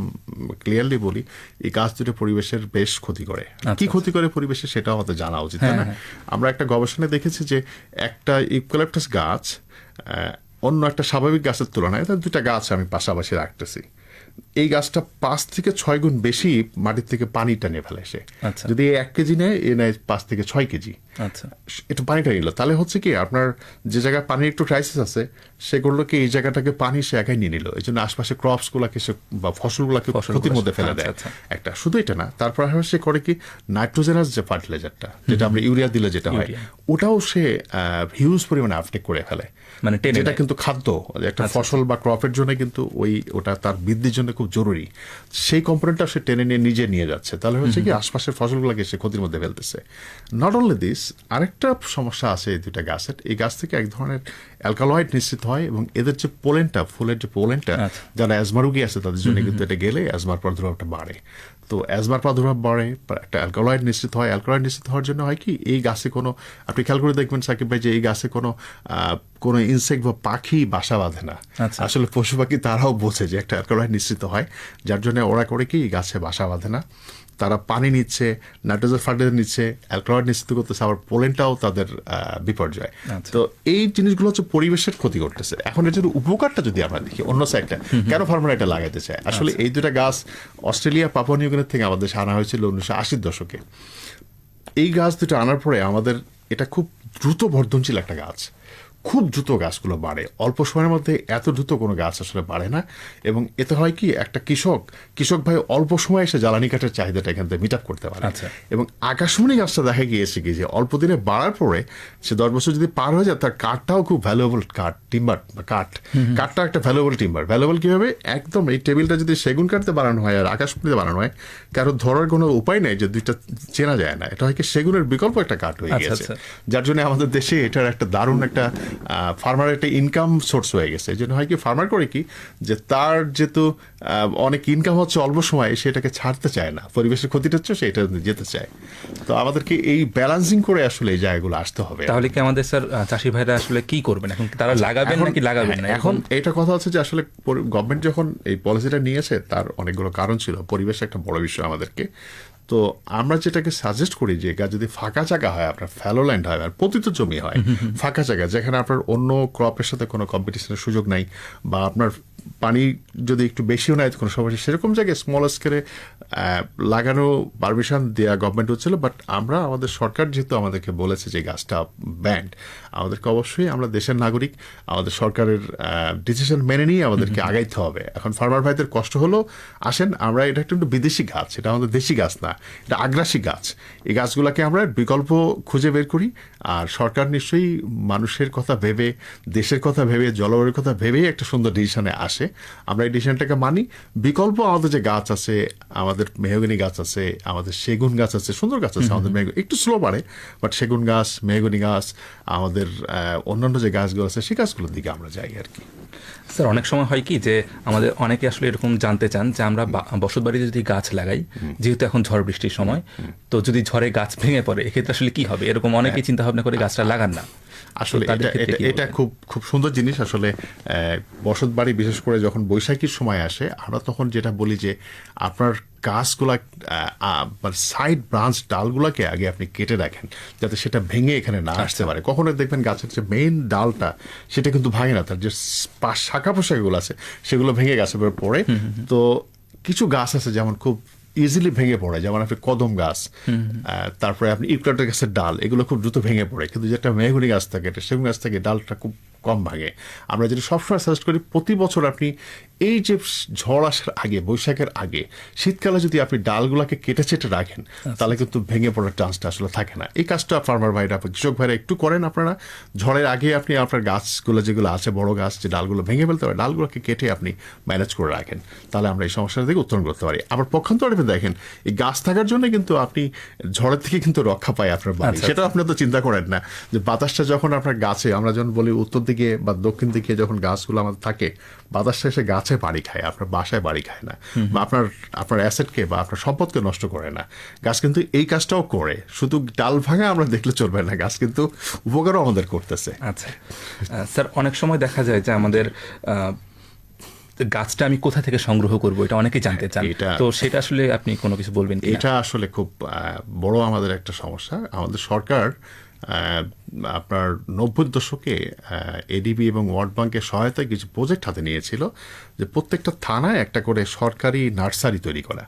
Speaker 2: ক্লিয়ারলি বলি, এই গাছ দুটো পরিবেশের বেশ ক্ষতি করে। কি ক্ষতি করে পরিবেশে, সেটাও আমাদের জানা উচিত, তাই না? আমরা একটা গবেষণায় দেখেছি যে একটা ইউক্যালিপটাস গাছ অন্য একটা স্বাভাবিক গাছের তুলনায়, 2টা গাছ আমি পাশাপাশি রাখতেছি, এই গাছটা 5 থেকে 6 গুণ বেশি মাটির থেকে পানিটা নিয়ে ফেলে সে। যদি 1 কেজি নেয়, এ নেয় 5 থেকে 6 কেজি। একটু পানিটা নিল, তাহলে হচ্ছে কি, আপনার যে জায়গায় পানির একটু ক্রাইসিস আছে, সেগুলোকে এই জায়গাটাকে পানি সে একাই নিয়ে নিল। এই জন্য আশপাশে ক্রপস গুলাকে বা ফসলগুলাকে ক্ষতির মধ্যে ফেলে দেয় একটা। শুধু এটা না, তারপর সে করে কি, নাইট্রোজেনাস যে ফার্টিলাইজারটা, যেটা আমরা ইউরিয়া দিলে যেটা হয়, ওটাও সে হিউজ পরিমাণে আপটেক করে ফেলে, মানে যেটা কিন্তু খাদ্য একটা ফসল বা ক্রপের জন্য কিন্তু ওটা তার বৃদ্ধির জন্য খুব জরুরি। সেই কম্পোনেন্টটা সে টেনে নিয়ে নিজে নিয়ে যাচ্ছে, তাহলে হচ্ছে কি, আশপাশের ফসলগুলোকে সে ক্ষতির মধ্যে ফেলতেছে। নট অনলি দিস, আরেকটা সমস্যা আছে এই 2টা গাছের। এই গাছ থেকে এক ধরনের অ্যালকালয়েড নিশ্চিত হয়, এবং এদের যে পোলেনটা, ফুলের যে পোলেনটা, যারা অ্যাজমা রোগী আছে তাদের জন্য কিন্তু এটা গেলে অ্যাজমার প্রাদুর্ভাবটা বাড়ে। তো অ্যাজমার প্রাদুর্ভাব বাড়ে, একটা অ্যালকালয়েড নিশ্চিত হয়। অ্যালকালয়েড নিশ্চিত হওয়ার জন্য হয় কি, এই গাছে কোনো, আপনি খেয়াল করে দেখবেন সাকিব ভাই, যে এই গাছে কোনো ইনসেক্ট বা পাখি বাসা বাঁধে না। আসলে পশু পাখি তারাও বোঝে যে একটা অ্যালকালয়েড নিশ্চিত হয়, যার জন্য ওরা করে কি, গাছে বাসা বাঁধে না। তারা পানি নিচ্ছে, নাইট্রোজেন ফার্টিলাইজার নিচ্ছে, অ্যালকালয়েড নিশ্চিত করতেছে, আবার পোলেনটাও তাদের বিপর্যয়। তো এই জিনিসগুলো হচ্ছে পরিবেশের ক্ষতি করতেছে। এখন এটার উপকারটা যদি আমরা দেখি অন্য সাইডটা, কেন ফার্মার এটা লাগাইতে চায়, আসলে এই 2টা গাছ অস্ট্রেলিয়া, পাপুয়া নিউগিনি থেকে আমাদের আনা হয়েছিল 1980-র দশকে। এই গাছ 2টা আনার পরে আমাদের এটা খুব দ্রুত বর্ধনশীল একটা গাছ, খুব দ্রুত গাছগুলো বাড়ে, অল্প সময়ের মধ্যে এত দ্রুত কোনো গাছ আসলে বাড়ে না। এবং এতে হয় কি, একটা কৃষক ভাই অল্প সময়ে এসে জ্বালানি কাঠের চাহিদাটা এখান থেকে মিট আপ করতে পারে।
Speaker 1: আচ্ছা।
Speaker 2: এবং আকাশমণি গাছটা দেখা গিয়েছে কি যে অল্প দিনে বাড়ার পরে সে 10 বছর যদি পার হয়ে যায়, তার কাঠটাও খুব ভ্যালুয়েবল কাঠ, টিম্বার বা কাঠটা একটা ভ্যালুয়েবল টিম্বার। ভ্যালুয়েবল কিভাবে, একদম এই টেবিলটা যদি সেগুন কাঠতে বানানো হয় আর আকাশমণিতে বানানো হয়, কারো ধরার কোনো উপায় নেই যে দুইটা চেনা যায় না। এটা হয় কি, সেগুনের বিকল্প একটা কাঠ হয়ে
Speaker 1: আচ্ছা,
Speaker 2: গেছে,
Speaker 1: আচ্ছা।
Speaker 2: যার জন্য আমাদের দেশে এটার একটা দারুণ একটা ফার্মার একটা ইনকাম সোর্স হয়ে গেছে। এই জন্য হয় কি, ফার্মার করে কি যে তার যেহেতু অনেক ইনকাম হচ্ছে অল্প সময়, সেটাকে ছাড়তে চায় না, পরিবেশের ক্ষতিটা হচ্ছে সেটা যেতে চায়। তো আমাদেরকে এই ব্যালেন্সিং করে আসলে এই জায়গাগুলো আসতে হবে।
Speaker 1: তাহলে কি আমাদের স্যার চাষি ভাইরা আসলে কি করবেন এখন? তারা লাগাবেন নাকি লাগাবেন না?
Speaker 2: এখন এটা কথা হচ্ছে যে আসলে গভর্নমেন্ট যখন এই পলিসিটা নিয়েছে, তার অনেকগুলো কারণ ছিল। পরিবেশ একটা বড় বিষয় আমাদেরকে। তো আমরা যেটাকে সাজেস্ট করি যে যদি ফাঁকা জায়গা হয়, আপনার ফ্যালো ল্যান্ড হয় আর পতিত জমি হয়, ফাঁকা জায়গা যেখানে আপনার অন্য ক্রপের সাথে কোনো কম্পিটিশনের সুযোগ নাই, বা আপনার পানি যদি একটু বেশিও নেয় কোনো সমস্যা, সেরকম জায়গায় স্মল স্কেলে লাগানো পারমিশন দেওয়া গভর্নমেন্ট হচ্ছিল। বাট আমরা, আমাদের সরকার যেহেতু আমাদেরকে বলেছে যে গাছটা ব্যান্ড, আমাদেরকে অবশ্যই, আমরা দেশের নাগরিক, আমাদের সরকারের ডিসিশন মেনে নিয়ে আমাদেরকে আগাইতে হবে। এখন ফার্মার ভাইদের কষ্ট হলো, আসেন আমরা, এটা একটু বিদেশি গাছ, এটা আমাদের দেশি গাছ না, এটা আগ্রাসী গাছ। এই গাছগুলোকে আমরা বিকল্প খুঁজে বের করি। আর সরকার নিশ্চয়ই মানুষের কথা ভেবে, দেশের কথা ভেবে, জলবায়ুর কথা ভেবেই একটা সুন্দর ডিসিশনে আসে। আমরা এই ডিসিশনটাকে মানি। বিকল্প আমাদের যে গাছ আছে, আমাদের মেহগনি গাছ আছে, আমাদের সেগুন গাছ আছে, সুন্দর গাছ আছে আমাদের, একটু স্লো বাড়ে, বাট সেগুন গাছ, মেহগনি গাছ, আমাদের অন্যান্য যে গাছগুলো আছে, সেই গাছগুলোর দিকে আমরা যাই আর কি।
Speaker 1: স্যার অনেক সময় হয় কি যে আমাদের অনেকে আসলে এরকম জানতে চান যে আমরা বসত বাড়িতে যদি গাছ লাগাই, যেহেতু এখন ঝড় বৃষ্টির সময়, তো যদি ঝড়ে গাছ ভেঙে পড়ে, এক্ষেত্রে আসলে কি হবে? এরকম অনেকেই চিন্তা ভাবনা করে গাছটা লাগান না।
Speaker 2: আসলে
Speaker 1: তাদের ক্ষেত্রে কি
Speaker 2: এটা
Speaker 1: বলবেন?
Speaker 2: খুব খুব সুন্দর জিনিস। আসলে বসত বাড়ি, বিশেষ করে যখন বৈশাখীর সময় আসে, আমরা তখন যেটা বলি যে আপনার গাছগুলা, সাইড ব্রাঞ্চ ডালগুলাকে আগে আপনি কেটে রাখেন, যাতে সেটা ভেঙে এখানে না আসতে পারে। কখনো দেখবেন গাছের যে মেইন ডালটা, সেটা কিন্তু ভাঙে না, তার যে শাখা পোশাকগুলো আছে সেগুলো ভেঙে গাছের উপর পড়ে। তো কিছু গাছ আছে যেমন খুব ইজিলি ভেঙে পড়ে, যেমন আপনি কদম গাছ, তারপরে আপনি ইউক্যালিপটাস গাছের ডাল, এগুলো খুব দ্রুত ভেঙে পড়ে। কিন্তু যেটা মেহগনি গাছ থাকে, এটা সেগুন গাছ থেকে ডালটা খুব কম ভাঙে। আমরা যেটা সবসময় সাজেস্ট করি, প্রতি বছর আপনি এই যে ঝড় আসার আগে, বৈশাখের আগে, শীতকালে যদি আপনি ডালগুলোকে কেটে চেটে রাখেন, তাহলে কিন্তু ভেঙে পড়ার চান্সটা আসলে থাকে না। এই কাজটা ফার্মার ভাইরা, কৃষক ভাইরা একটু করেন আপনারা। ঝড়ের আগে আপনি আপনার গাছগুলো যেগুলো আছে, বড় গাছ, যে ডালগুলো ভেঙে ফেলতে পারে, ডালগুলোকে কেটে আপনি ম্যানেজ করে রাখেন, তাহলে আমরা এই সমস্যাটা থেকে উত্তরণ করতে পারি। আবার পক্ষান্তরে দেখেন, এই গাছ থাকার জন্য কিন্তু আপনি ঝড়ের থেকে কিন্তু রক্ষা পায় আপনার বাড়ি। সেটা আপনি তো চিন্তা করেন না যে বাতাসটা যখন আপনার গাছে, আমরা যখন বলি উত্তর দিকে বা দক্ষিণ দিকে যখন গাছগুলো আমাদের থাকে, বাতাসটা এসে গাছে বাড়ি খায়, আপনার বাসায় বাড়ি খায় না, বা আপনার অ্যাসেটকে বা আপনার সম্পদকে নষ্ট করে না। গাছ কিন্তু এই কাজটাও করে। শুধু ডাল ভাঙা আমরা দেখলে চলবে না, গাছ কিন্তু উপকারও আমাদের করতেছে।
Speaker 1: আচ্ছা স্যার, অনেক সময় দেখা যায় যে আমাদের গাছটা আমি কোথা থেকে সংগ্রহ করব, এটা অনেকেই জানতে চান। তো সেটা আসলে আপনি কোনো কিছু বলবেন?
Speaker 2: এটা আসলে খুব বড় আমাদের একটা সমস্যা। আমাদের সরকার আপনার 90 দশকে এডিবি এবং ওয়ার্ল্ড ব্যাংকের সহায়তায় কিছু প্রজেক্ট হাতে নিয়েছিল, যে প্রত্যেকটা থানায় একটা করে সরকারি নার্সারি তৈরি করা।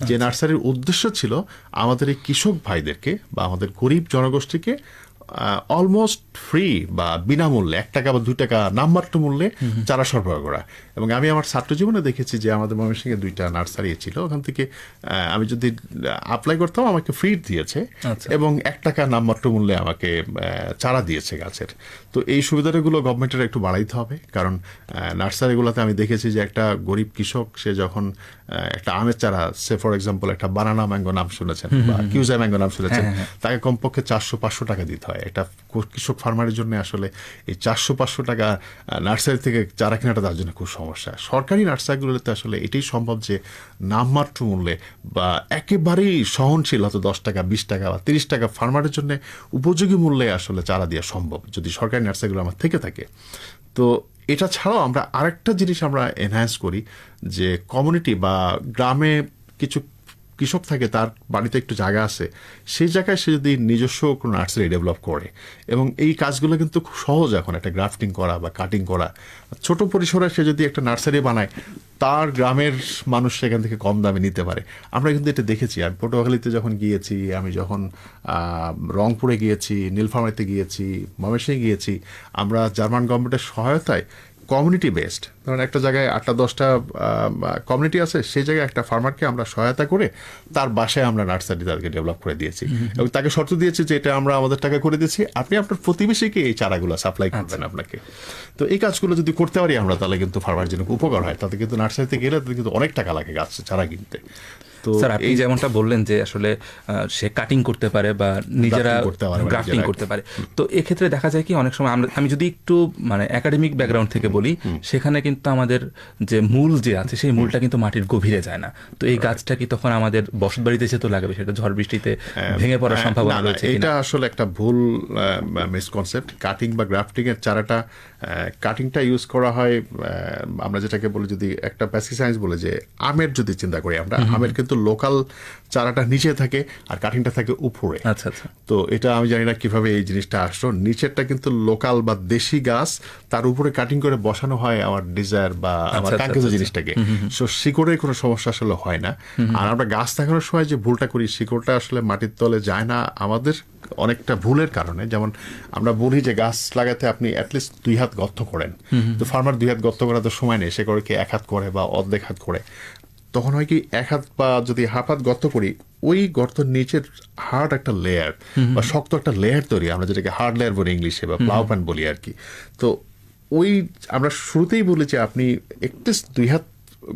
Speaker 2: যে নার্সারির উদ্দেশ্য ছিল আমাদের এই কৃষক ভাইদেরকে বা আমাদের গরিব জনগোষ্ঠীকে অলমোস্ট ফ্রি বা বিনামূল্যে 1 টাকা বা 2 টাকা নামমাত্র মূল্যে চারা সরবরাহ করা। এবং আমি আমার ছাত্র জীবনে দেখেছি যে আমাদের ময়মনসিংহে 2টা নার্সারি ছিল, ওখান থেকে আমি যদি অ্যাপ্লাই করতাম আমাকে ফ্রি দিয়েছে, এবং 1 টাকা নামমাত্র মূল্যে আমাকে চারা দিয়েছে গাছের। তো এই সুবিধাগুলো গভর্নমেন্টের একটু বাড়াইতে হবে, কারণ নার্সারিগুলোতে আমি দেখেছি যে একটা গরিব কৃষক, সে যখন একটা আমের চারা, সে ফর এক্সাম্পল একটা বানানা ম্যাঙ্গো নাম শুনেছেন বা কিউজা ম্যাঙ্গো নাম শুনেছেন, তাকে কমপক্ষে 400-500 টাকা দিতে হয়। একটা কৃষক ফার্মারের জন্য আসলে এই 400-500 টাকা নার্সারি থেকে চারা কেনাটা তার জন্য খুব সমস্যা। সরকারি নার্সারিগুলোতে আসলে এটাই সম্ভব যে নামমাত্র মূল্যে বা একেবারেই সহনশীল, হয়তো 10 টাকা, 20 টাকা বা 30 টাকা ফার্মারের জন্য উপযোগী মূল্যে আসলে চারা দেওয়া সম্ভব, যদি সরকারি নার্সারিগুলো আমার থেকে থাকে। তো এটা ছাড়াও আমরা আরেকটা জিনিস আমরা এনহ্যান্স করি, যে কমিউনিটি বা গ্রামে কিছু কৃষক থাকে, তার বাড়িতে একটু জায়গা আছে, সেই জায়গায় সে যদি নিজস্ব কোনো নার্সারি ডেভেলপ করে, এবং এই কাজগুলো কিন্তু খুব সহজ এখন, একটা গ্রাফটিং করা বা কাটিং করা, ছোট পরিসরে সে যদি একটা নার্সারি বানায়, তার গ্রামের মানুষ সেখান থেকে কম দামে নিতে পারে। আমরা কিন্তু এটা দেখেছি। আমি পটুয়াখালীতে যখন গিয়েছি, আমি যখন রংপুরে গিয়েছি, নীলফামারীতে গিয়েছি, ময়মনসিংহে গিয়েছি, আমরা জার্মান গভর্নমেন্টের সহায়তায় কমিউনিটি বেসড, ধরেন একটা জায়গায় 8-10টা কমিউনিটি আছে, সেই জায়গায় একটা ফার্মারকে আমরা সহায়তা করে তার বাসায় আমরা নার্সারি তাদেরকে ডেভেলপ করে দিয়েছি, এবং তাকে শর্ত দিয়েছি যে এটা আমরা আমাদের টাকা করে দিচ্ছি, আপনি আপনার প্রতিবেশীকে এই চারাগুলো সাপ্লাই করবেন আপনাকে। তো এই কাজগুলো যদি করতে পারি আমরা, তাহলে কিন্তু ফার্মার জন্য উপকার হয়। তাতে কিন্তু নার্সারিতে গেলে তাদের কিন্তু অনেক টাকা লাগে গাছ চারা কিনতে। তো
Speaker 1: স্যার, আপনি যেমনটা বললেন যে আসলে সে কাটিং করতে পারে বা নিজেরা গ্রাফটিং করতে পারে, তো এক্ষেত্রে দেখা যায় কি অনেক সময় আমি যদি একটু মানে একাডেমিক ব্যাকগ্রাউন্ড থেকে বলি, সেখানে কিন্তু আমাদের যে মূল যে আছে সেই মূলটা কিন্তু মাটির গভীরে যায় না। তো এই গাছটা কি তখন আমাদের বসত বাড়িতে যেহেতু লাগাবে, সেটা ঝড় বৃষ্টিতে ভেঙে পড়ার সম্ভাবনা রয়েছে কিনা?
Speaker 2: এটা আসলে একটা ভুল মিসকনসেপ্ট। কাটিং বা গ্রাফটিং এর চারাটা, কাটিংটা ইউজ করা হয়, আমরা যেটাকে বলি, যদি একটা বেসিক সায়েন্স বলে যে আমের যদি চিন্তা করি আমরা, আমের কিন্তু লোকাল চারাটা নিচে থাকে আর কাটিংটা থাকে উপরে।
Speaker 1: আচ্ছা আচ্ছা।
Speaker 2: তো এটা আমি জানি না কিভাবে এই জিনিসটা আসলো, নিচেরটা কিন্তু লোকাল বা দেশি গাছ, তার উপরে কাটিং করে বসানো হয় আমার ডিজায়ার বা আমার কাঙ্ক্ষিত জিনিসটাকে। সো শিকড়ের কোনো সমস্যা আসলে হয় না। আর আমরা গাছ লাগানোর সময় যে ভুলটা করি, শিকড়টা আসলে মাটির তলে যায় না আমাদের অনেকটা ভুলের কারণে। যেমন আমরা বলি যে গাছ লাগাতে আপনি অ্যাটলিস্ট 2 হাত গর্ত করেন, তো ফার্মার 2 হাত গর্ত করার তো সময় নেই, সে করে কি 1 হাত করে বা অর্ধেক হাত করে। তখন হয় কি, 1 হাত বা যদি হাফ হাত গর্ত করি, ওই গর্তের নিচের হার্ড একটা লেয়ার বা শক্ত একটা লেয়ার তৈরি, আমরা যেটাকে হার্ড লেয়ার বলি ইংলিশে, বা প্লাউ প্যান বলি আর কি। তো ওই আমরা শুরুতেই বলি যে আপনি অ্যাটলিস্ট 2 হাত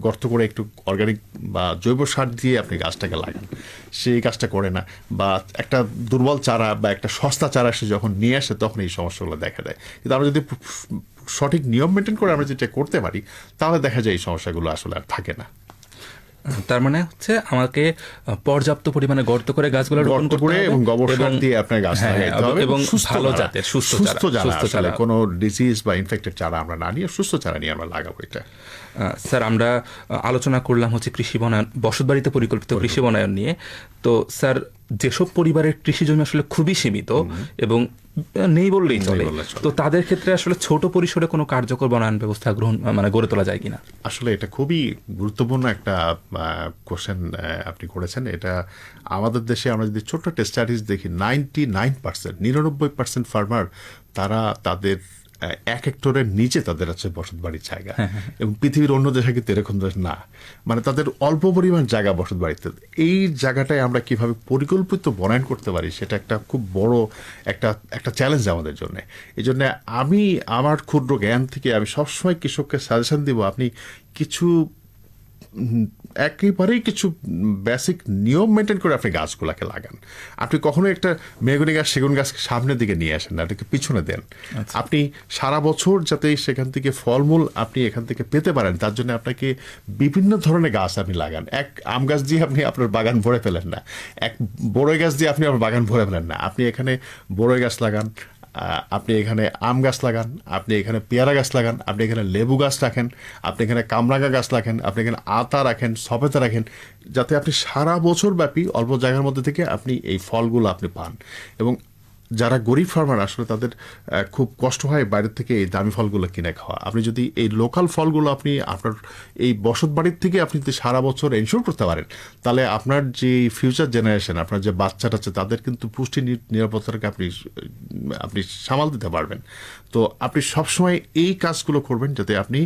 Speaker 2: গর্ত করে একটু অর্গানিক বা জৈব সার দিয়ে আপনি গাছটাকে লাগান, সেই কাজটা করে না। বা একটা দুর্বল চারা বা একটা সস্তা চারা সে যখন নিয়ে আসে, তখন এই সমস্যাগুলো দেখা দেয়। কিন্তু আমরা যদি সঠিক নিয়ম মেনটেন করে আমরা যেটা করতে পারি, তাহলে দেখা যায় এই সমস্যাগুলো আসলে আর থাকে না।
Speaker 1: তার মানে হচ্ছে আমাকে পর্যাপ্ত পরিমাণে গর্ত করে গাছগুলো রোপণ করতে হবে
Speaker 2: এবং গোবর সার দিয়ে আপনার গাছ লাগাতে হবে,
Speaker 1: এবং ভালো জাতের সুস্থ চারা,
Speaker 2: কোনো ডিজিজ বা ইনফেক্টেড চারা আমরা না নিয়ে সুস্থ চারা নিয়ে আমরা লাগাবো এটা।
Speaker 1: স্যার, আমরা আলোচনা করলাম হচ্ছে কৃষি বনায়ন, বসতবাড়িতে পরিকল্পিত কৃষি বনায়ন নিয়ে। তো স্যার, যেসব পরিবারের কৃষি জমি আসলে খুবই সীমিত এবং নেই বললেই চলে, তো তাদের ক্ষেত্রে আসলে ছোট পরিসরে কোনো কার্যকর বনায়ন ব্যবস্থা গড়ে তোলা যায় কিনা?
Speaker 2: আসলে এটা খুবই গুরুত্বপূর্ণ একটা কোশ্চেন আপনি করেছেন। এটা আমাদের দেশে আমরা যদি ছোট্ট স্ট্যাটিস দেখি, 99% ফার্মার তারা তাদের 1 হেক্টরের নিচে তাদের আছে বসত বাড়ির জায়গা, এবং পৃথিবীর অন্য দেশে কিন্তু এরকম দেশ না, মানে তাদের অল্প পরিমাণ জায়গা বসত বাড়িতে। এই জায়গাটায় আমরা কিভাবে পরিকল্পিত বনায়ন করতে পারি, সেটা একটা খুব বড় একটা চ্যালেঞ্জ আমাদের জন্য। এই জন্য আমি আমার ক্ষুদ্র জ্ঞান থেকে আমি সবসময় কৃষককে সাজেশন দিব, আপনি কিছু একেবারেই কিছু বেসিক নিয়ম মেনটেন করে আপনি গাছগুলাকে লাগান। আপনি কখনো একটা মেহগনি গাছ, সেগুন গাছকে সামনের দিকে নিয়ে আসেন না, এটাকে পিছনে দেন। আপনি সারা বছর যাতে সেখান থেকে ফলমূল আপনি এখান থেকে পেতে পারেন, তার জন্য আপনাকে বিভিন্ন ধরনের গাছ আপনি লাগান। এক আম গাছ দিয়ে আপনি আপনার বাগান ভরে ফেলেন না, এক বড়ই গাছ দিয়ে আপনি আপনার বাগান ভরে ফেলেন না। আপনি এখানে বড়ই গাছ লাগান, আপনি এখানে আম গাছ লাগান, আপনি এখানে পেয়ারা গাছ লাগান, আপনি এখানে লেবু গাছ রাখেন, আপনি এখানে কামরাঙা গাছ রাখেন, আপনি এখানে আতা রাখেন, সবেতা রাখেন, যাতে আপনি সারা বছর ব্যাপী অল্প জায়গার মধ্যে থেকে আপনি এই ফলগুলো আপনি পান। এবং যারা গরিব ফার্মার আসলে তাদের খুব কষ্ট হয় বাইরের থেকে এই দামি ফলগুলো কিনে খাওয়া। আপনি যদি এই লোকাল ফলগুলো আপনি আপনার এই বসত বাড়ির থেকে আপনি যদি সারা বছর এনশিওর করতে পারেন, তাহলে আপনার যে ফিউচার জেনারেশন, আপনার যে বাচ্চাটা আছে, তাদের কিন্তু পুষ্টি নিরাপত্তাকে আপনি সামাল দিতে পারবেন। তো আপনি সবসময় এই কাজগুলো করবেন যাতে আপনি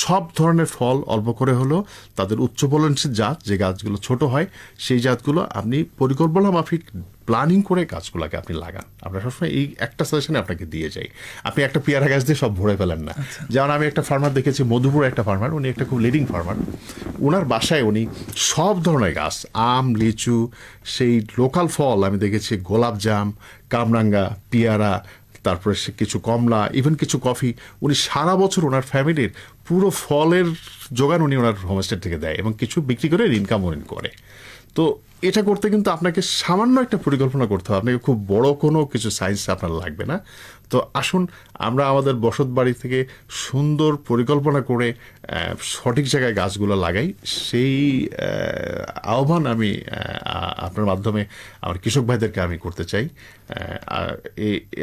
Speaker 2: সব ধরনের ফল অল্প করে হলেও তাদের উচ্চ ফলনশীল জাত, যে গাছগুলো ছোট হয়, সেই জাতগুলো আপনি পরিকল্পনা মাফিক প্ল্যানিং করে গাছগুলোকে আপনি লাগান। আমরা সবসময় এই একটা সাজেশনে আপনাকে দিয়ে যাই। আপনি একটা পেয়ারা গাছ দিয়ে সব ভরে ফেলেন না। যেমন আমি একটা ফার্মার দেখেছি, মধুপুর একটা ফার্মার, উনি একটা খুব লিডিং ফার্মার। ওনার বাসায় উনি সব ধরনের গাছ, আম, লিচু, সেই লোকাল ফল আমি দেখেছি, গোলাপ জাম, কামরাঙ্গা, পেয়ারা, তারপরে সে কিছু কমলা, ইভেন কিছু কফি, উনি সারা বছর ওনার ফ্যামিলির পুরো ফলের যোগান উনি ওনার হোমস্টে থেকে দেয়, এবং কিছু বিক্রি করে ইনকাম উনি করে। তো এটা করতে কিন্তু আপনাকে সামান্য একটা পরিকল্পনা করতে হবে, আপনাকে খুব বড় কোনো কিছু সাইজ আপনার লাগবে না। তো আসুন আমরা আমাদের বসত বাড়ি থেকে সুন্দর পরিকল্পনা করে সঠিক জায়গায় গাছগুলো লাগাই। সেই আহ্বান আমি আপনার মাধ্যমে আমার কৃষক ভাইদেরকে আমি করতে চাই।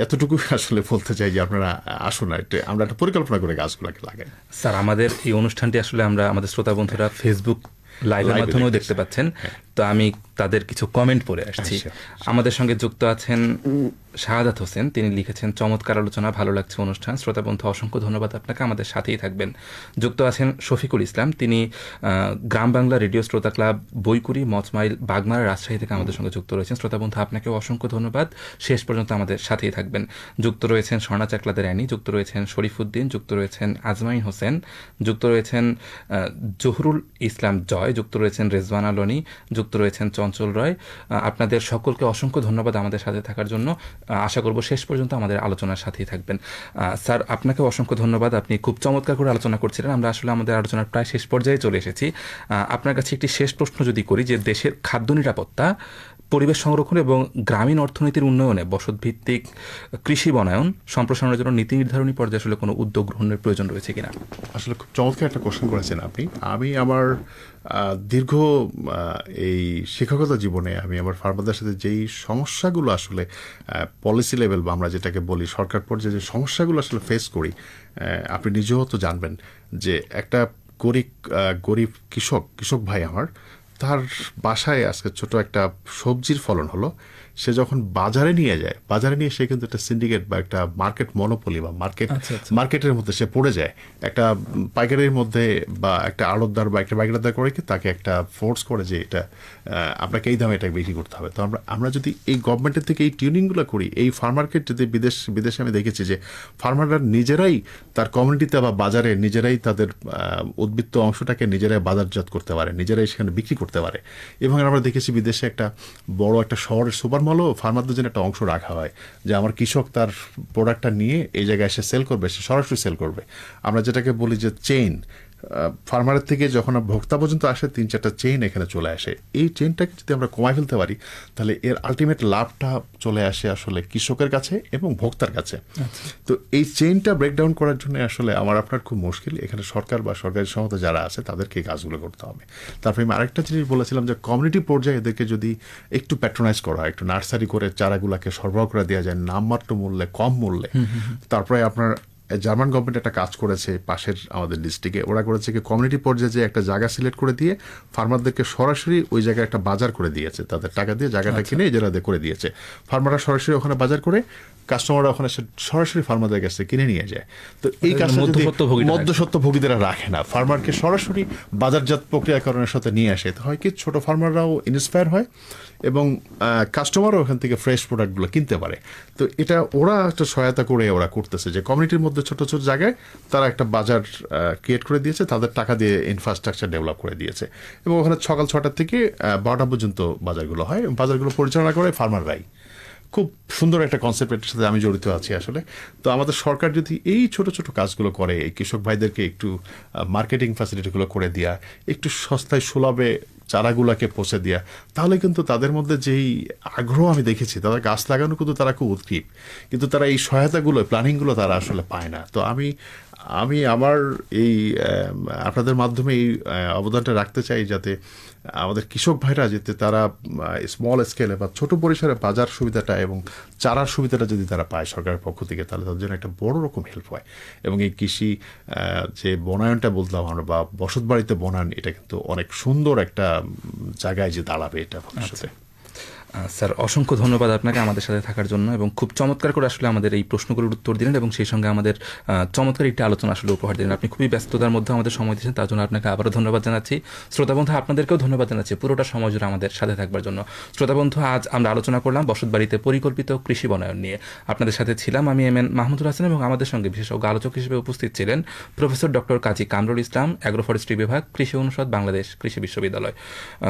Speaker 2: এতটুকু আসলে বলতে চাই যে আপনারা আসুন, আমরা একটা পরিকল্পনা করে গাছগুলোকে লাগাই।
Speaker 1: স্যার, আমাদের এই অনুষ্ঠানটি আসলে আমরা আমাদের শ্রোতা বন্ধুরা ফেসবুক লাইভের মাধ্যমেও দেখতে পাচ্ছেন, তো আমি তাদের কিছু কমেন্ট পড়ে আসছি। আমাদের সঙ্গে যুক্ত আছেন শাহাদাত হোসেন, তিনি লিখেছেন চমৎকার আলোচনা, ভালো লাগছে অনুষ্ঠান। শ্রোতা বন্ধু অসংখ্য ধন্যবাদ আপনাকে, আমাদের সাথেই থাকবেন। যুক্ত আছেন শফিকুল ইসলাম, তিনি গ্রাম বাংলা রেডিও শ্রোতা ক্লাব বইকুড়ি মচমাইল বাগমারা রাজশাহী থেকে আমাদের সঙ্গে যুক্ত রয়েছেন। শ্রোতা বন্ধু আপনাকেও অসংখ্য ধন্যবাদ, শেষ পর্যন্ত আমাদের সাথেই থাকবেন। যুক্ত রয়েছেন স্বর্ণা চাকলাদের অ্যানি, যুক্ত রয়েছেন শরীফুদ্দিন, যুক্ত রয়েছেন আজমাইন হোসেন, যুক্ত রয়েছেন জহুরুল ইসলাম জয়, যুক্ত রয়েছেন রেজওয়ান আলনি, যুক্ত রয়েছেন চঞ্চল রয়। আপনাদের সকলকে অসংখ্য ধন্যবাদ আমাদের সাথে থাকার জন্য। আশা করব শেষ পর্যন্ত আমাদের আলোচনার সাথেই থাকবেন। স্যার, আপনাকে অসংখ্য ধন্যবাদ, আপনি খুব চমৎকার করে আলোচনা করছিলেন। আমরা আসলে আমাদের আলোচনার প্রায় শেষ পর্যায়ে চলে এসেছি। আপনার কাছে একটি শেষ প্রশ্ন যদি করি, যে দেশের খাদ্য নিরাপত্তা, পরিবেশ সংরক্ষণ এবং গ্রামীণ অর্থনীতির উন্নয়নে বসতভিত্তিক কৃষি বনায়ন সম্প্রসারণের জন্য নীতি নির্ধারণী পর্যায়ে আসলে কোনো উদ্যোগ গ্রহণের প্রয়োজন রয়েছে কিনা?
Speaker 2: আসলে খুব চমৎকার একটা কোশ্চেন করেছেন আপনি। আমি আমার দীর্ঘ এই শিক্ষকতা জীবনে আমি আমার ফার্মারদের সাথে যেই সমস্যাগুলো আসলে পলিসি লেভেল বা আমরা যেটাকে বলি সরকার পর্যায়ে যে সমস্যাগুলো আসলে ফেস করি, আপনি নিজেও তো জানবেন যে একটা গরিব কৃষক ভাই আমার, তার বাসায় আজকে ছোট একটা সবজির ফলন হলো, সে যখন বাজারে নিয়ে সে কিন্তু একটা সিন্ডিকেট বা একটা মার্কেট মনোপলি বা মার্কেটের মধ্যে সে পড়ে যায়। একটা পাইকারির মধ্যে বা একটা আড়তদার বা একটা পাইকারদার করে কি তাকে একটা ফোর্স করে যে এটা আপনাকে এই দামে এটা বিক্রি করতে হবে। তো আমরা যদি এই গভর্নমেন্টের থেকে এই টিউনিংগুলো করি, এই ফার্মারকে যদি বিদেশে আমি দেখেছি যে ফার্মাররা নিজেরাই তার কমিউনিটিতে বা বাজারে নিজেরাই তাদের উদ্বৃত্ত অংশটাকে নিজেরাই বাজারজাত করতে পারে, নিজেরাই সেখানে বিক্রি করতে পারে। এবং আমরা দেখেছি বিদেশে একটা বড় একটা শহরের সুপার মলও ফার্মারদের জন্য একটা অংশ রাখা হয়, যে আমার কৃষক তার প্রোডাক্টটা নিয়ে এই জায়গায় এসে সেল করবে, সে সরাসরি সেল করবে। আমরা যেটাকে বলি যে চেইন, ফার্মারের থেকে যখন ভোক্তা পর্যন্ত আসে 3-4টা চেইন এখানে চলে আসে। এই চেইনটাকে যদি আমরা কমায় ফেলতে পারি, তাহলে এর আলটিমেট লাভটা চলে আসে আসলে কৃষকের কাছে এবং ভোক্তার কাছে। তো এই চেইনটা ব্রেকডাউন করার জন্য আসলে আমার আপনার খুব মুশকিল। এখানে সরকার বা সরকারি সংস্থা যারা আছে তাদেরকে এই কাজগুলো করতে হবে। তারপরে আমি আরেকটা জিনিস বলেছিলাম যে কমিউনিটি পর্যায়ে এদেরকে যদি একটু প্যাট্রোনাইজ করা হয়, একটু নার্সারি করে চারাগুলাকে সরবরাহ করে দেওয়া যায় নামমাত্র মূল্যে, কম মূল্যে। তারপরে আপনার জার্মান গভর্নমেন্ট একটা কাজ করেছে পাশের আমাদের ডিস্ট্রিক্টে, ওরা করেছে কি কমিউনিটি পর্যায়ে যে একটা জায়গা সিলেক্ট করে দিয়ে ফার্মারদেরকে সরাসরি ওই জায়গায় একটা বাজার করে দিয়েছে, তাদের টাকা দিয়ে জায়গাটা কিনে এজেলাদের করে দিয়েছে। ফার্মাররা সরাসরি ওখানে বাজার করে, কাস্টমাররা ওখানে সরাসরি ফার্মারদের কাছে কিনে নিয়ে যায়। তো এই কাজটা মধ্যস্বত্বভোগীরা রাখে না, ফার্মারকে সরাসরি বাজারজাত প্রক্রিয়াকরণের সাথে নিয়ে আসে। তো হয় কি ছোট ফার্মাররাও ইন্সপায়ার হয় এবং কাস্টমারও ওখান থেকে ফ্রেশ প্রোডাক্টগুলো কিনতে পারে। তো এটা ওরা একটা সহায়তা করে ওরা করতেছে যে কমিউনিটির মধ্যে ছোট ছোট জায়গায় তারা একটা বাজার ক্রিয়েট করে দিয়েছে, তাদের টাকা দিয়ে ইনফ্রাস্ট্রাকচার ডেভেলপ করে দিয়েছে এবং ওখানে সকাল 6টা থেকে 12টা পর্যন্ত বাজারগুলো হয়। বাজারগুলো পরিচালনা করে ফার্মাররাই। খুব সুন্দর একটা কনসেপ্টের সাথে আমি জড়িত আছি আসলে। তো আমাদের সরকার যদি এই ছোট ছোট কাজগুলো করে, এই কৃষক ভাইদেরকে একটু মার্কেটিং ফ্যাসিলিটিগুলো করে দেওয়া, একটু সস্তায় সুলভে চারাগুলাকে পৌঁছে দেওয়া, তাহলে কিন্তু তাদের মধ্যে যেই আগ্রহ আমি দেখেছি, তাদের গাছ লাগানো কিন্তু তারা খুব উদ্গ্রীব, কিন্তু তারা এই সহায়তাগুলো প্ল্যানিংগুলো তারা আসলে পায় না। তো আমি আমার এই আপনাদের মাধ্যমে এই অবদানটা রাখতে চাই, যাতে আমাদের কৃষক ভাইরা যাতে তারা স্মল স্কেলে বা ছোট পরিসরে বাজার সুবিধাটা এবং চারার সুবিধাটা যদি তারা পায় সরকারের পক্ষ থেকে, তাহলে তাদের জন্য একটা বড় রকম হেল্প হয়। এবং এই কৃষি যে বনায়নটা বললাম আমরা, বা বসত বাড়িতে বনায়ন, এটা কিন্তু অনেক সুন্দর একটা জায়গায় যে দাঁড়াবে এটা ভবিষ্যতে।
Speaker 1: স্যার, অসংখ্য ধন্যবাদ আপনাকে আমাদের সাথে থাকার জন্য, এবং খুব চমৎকার করে আসলে আমাদের এই প্রশ্নগুলোর উত্তর দিলেন এবং সেই সঙ্গে আমাদের চমৎকার একটি আলোচনা আসলে উপহার দিলেন। আপনি খুবই ব্যস্ততার মধ্যে আমাদের সময় দিয়েছেন, তার জন্য আপনাকে আবারও ধন্যবাদ জানাচ্ছি। শ্রোতাবন্ধু, আপনাদেরকেও ধন্যবাদ জানাচ্ছি পুরোটা সময় জুড়ে আমাদের সাথে থাকবার জন্য। শ্রোতাবন্ধু, আজ আমরা আলোচনা করলাম বসত বাড়িতে পরিকল্পিত কৃষি বনায়ন নিয়ে। আপনাদের সাথে ছিলাম আমি এম এন মাহমুদুল হাসান, এবং আমাদের সঙ্গে বিশেষজ্ঞ আলোচক হিসেবে উপস্থিত ছিলেন প্রফেসর ডক্টর কাজী কামরুল ইসলাম, অ্যাগ্রোফরেস্ট্রি বিভাগ, কৃষি অনুষদ, বাংলাদেশ কৃষি বিশ্ববিদ্যালয়।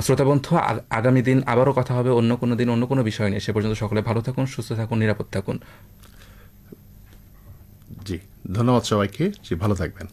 Speaker 1: শ্রোতাবন্ধু, আগামী দিন আবারও কথা হবে অন্য কোনো দিন অন্য কোনো বিষয় নিয়ে। সে পর্যন্ত সকলে ভালো থাকুন, সুস্থ থাকুন, নিরাপদ থাকুন।
Speaker 2: জি, ধন্যবাদ সবাইকে। জি, ভালো থাকবেন।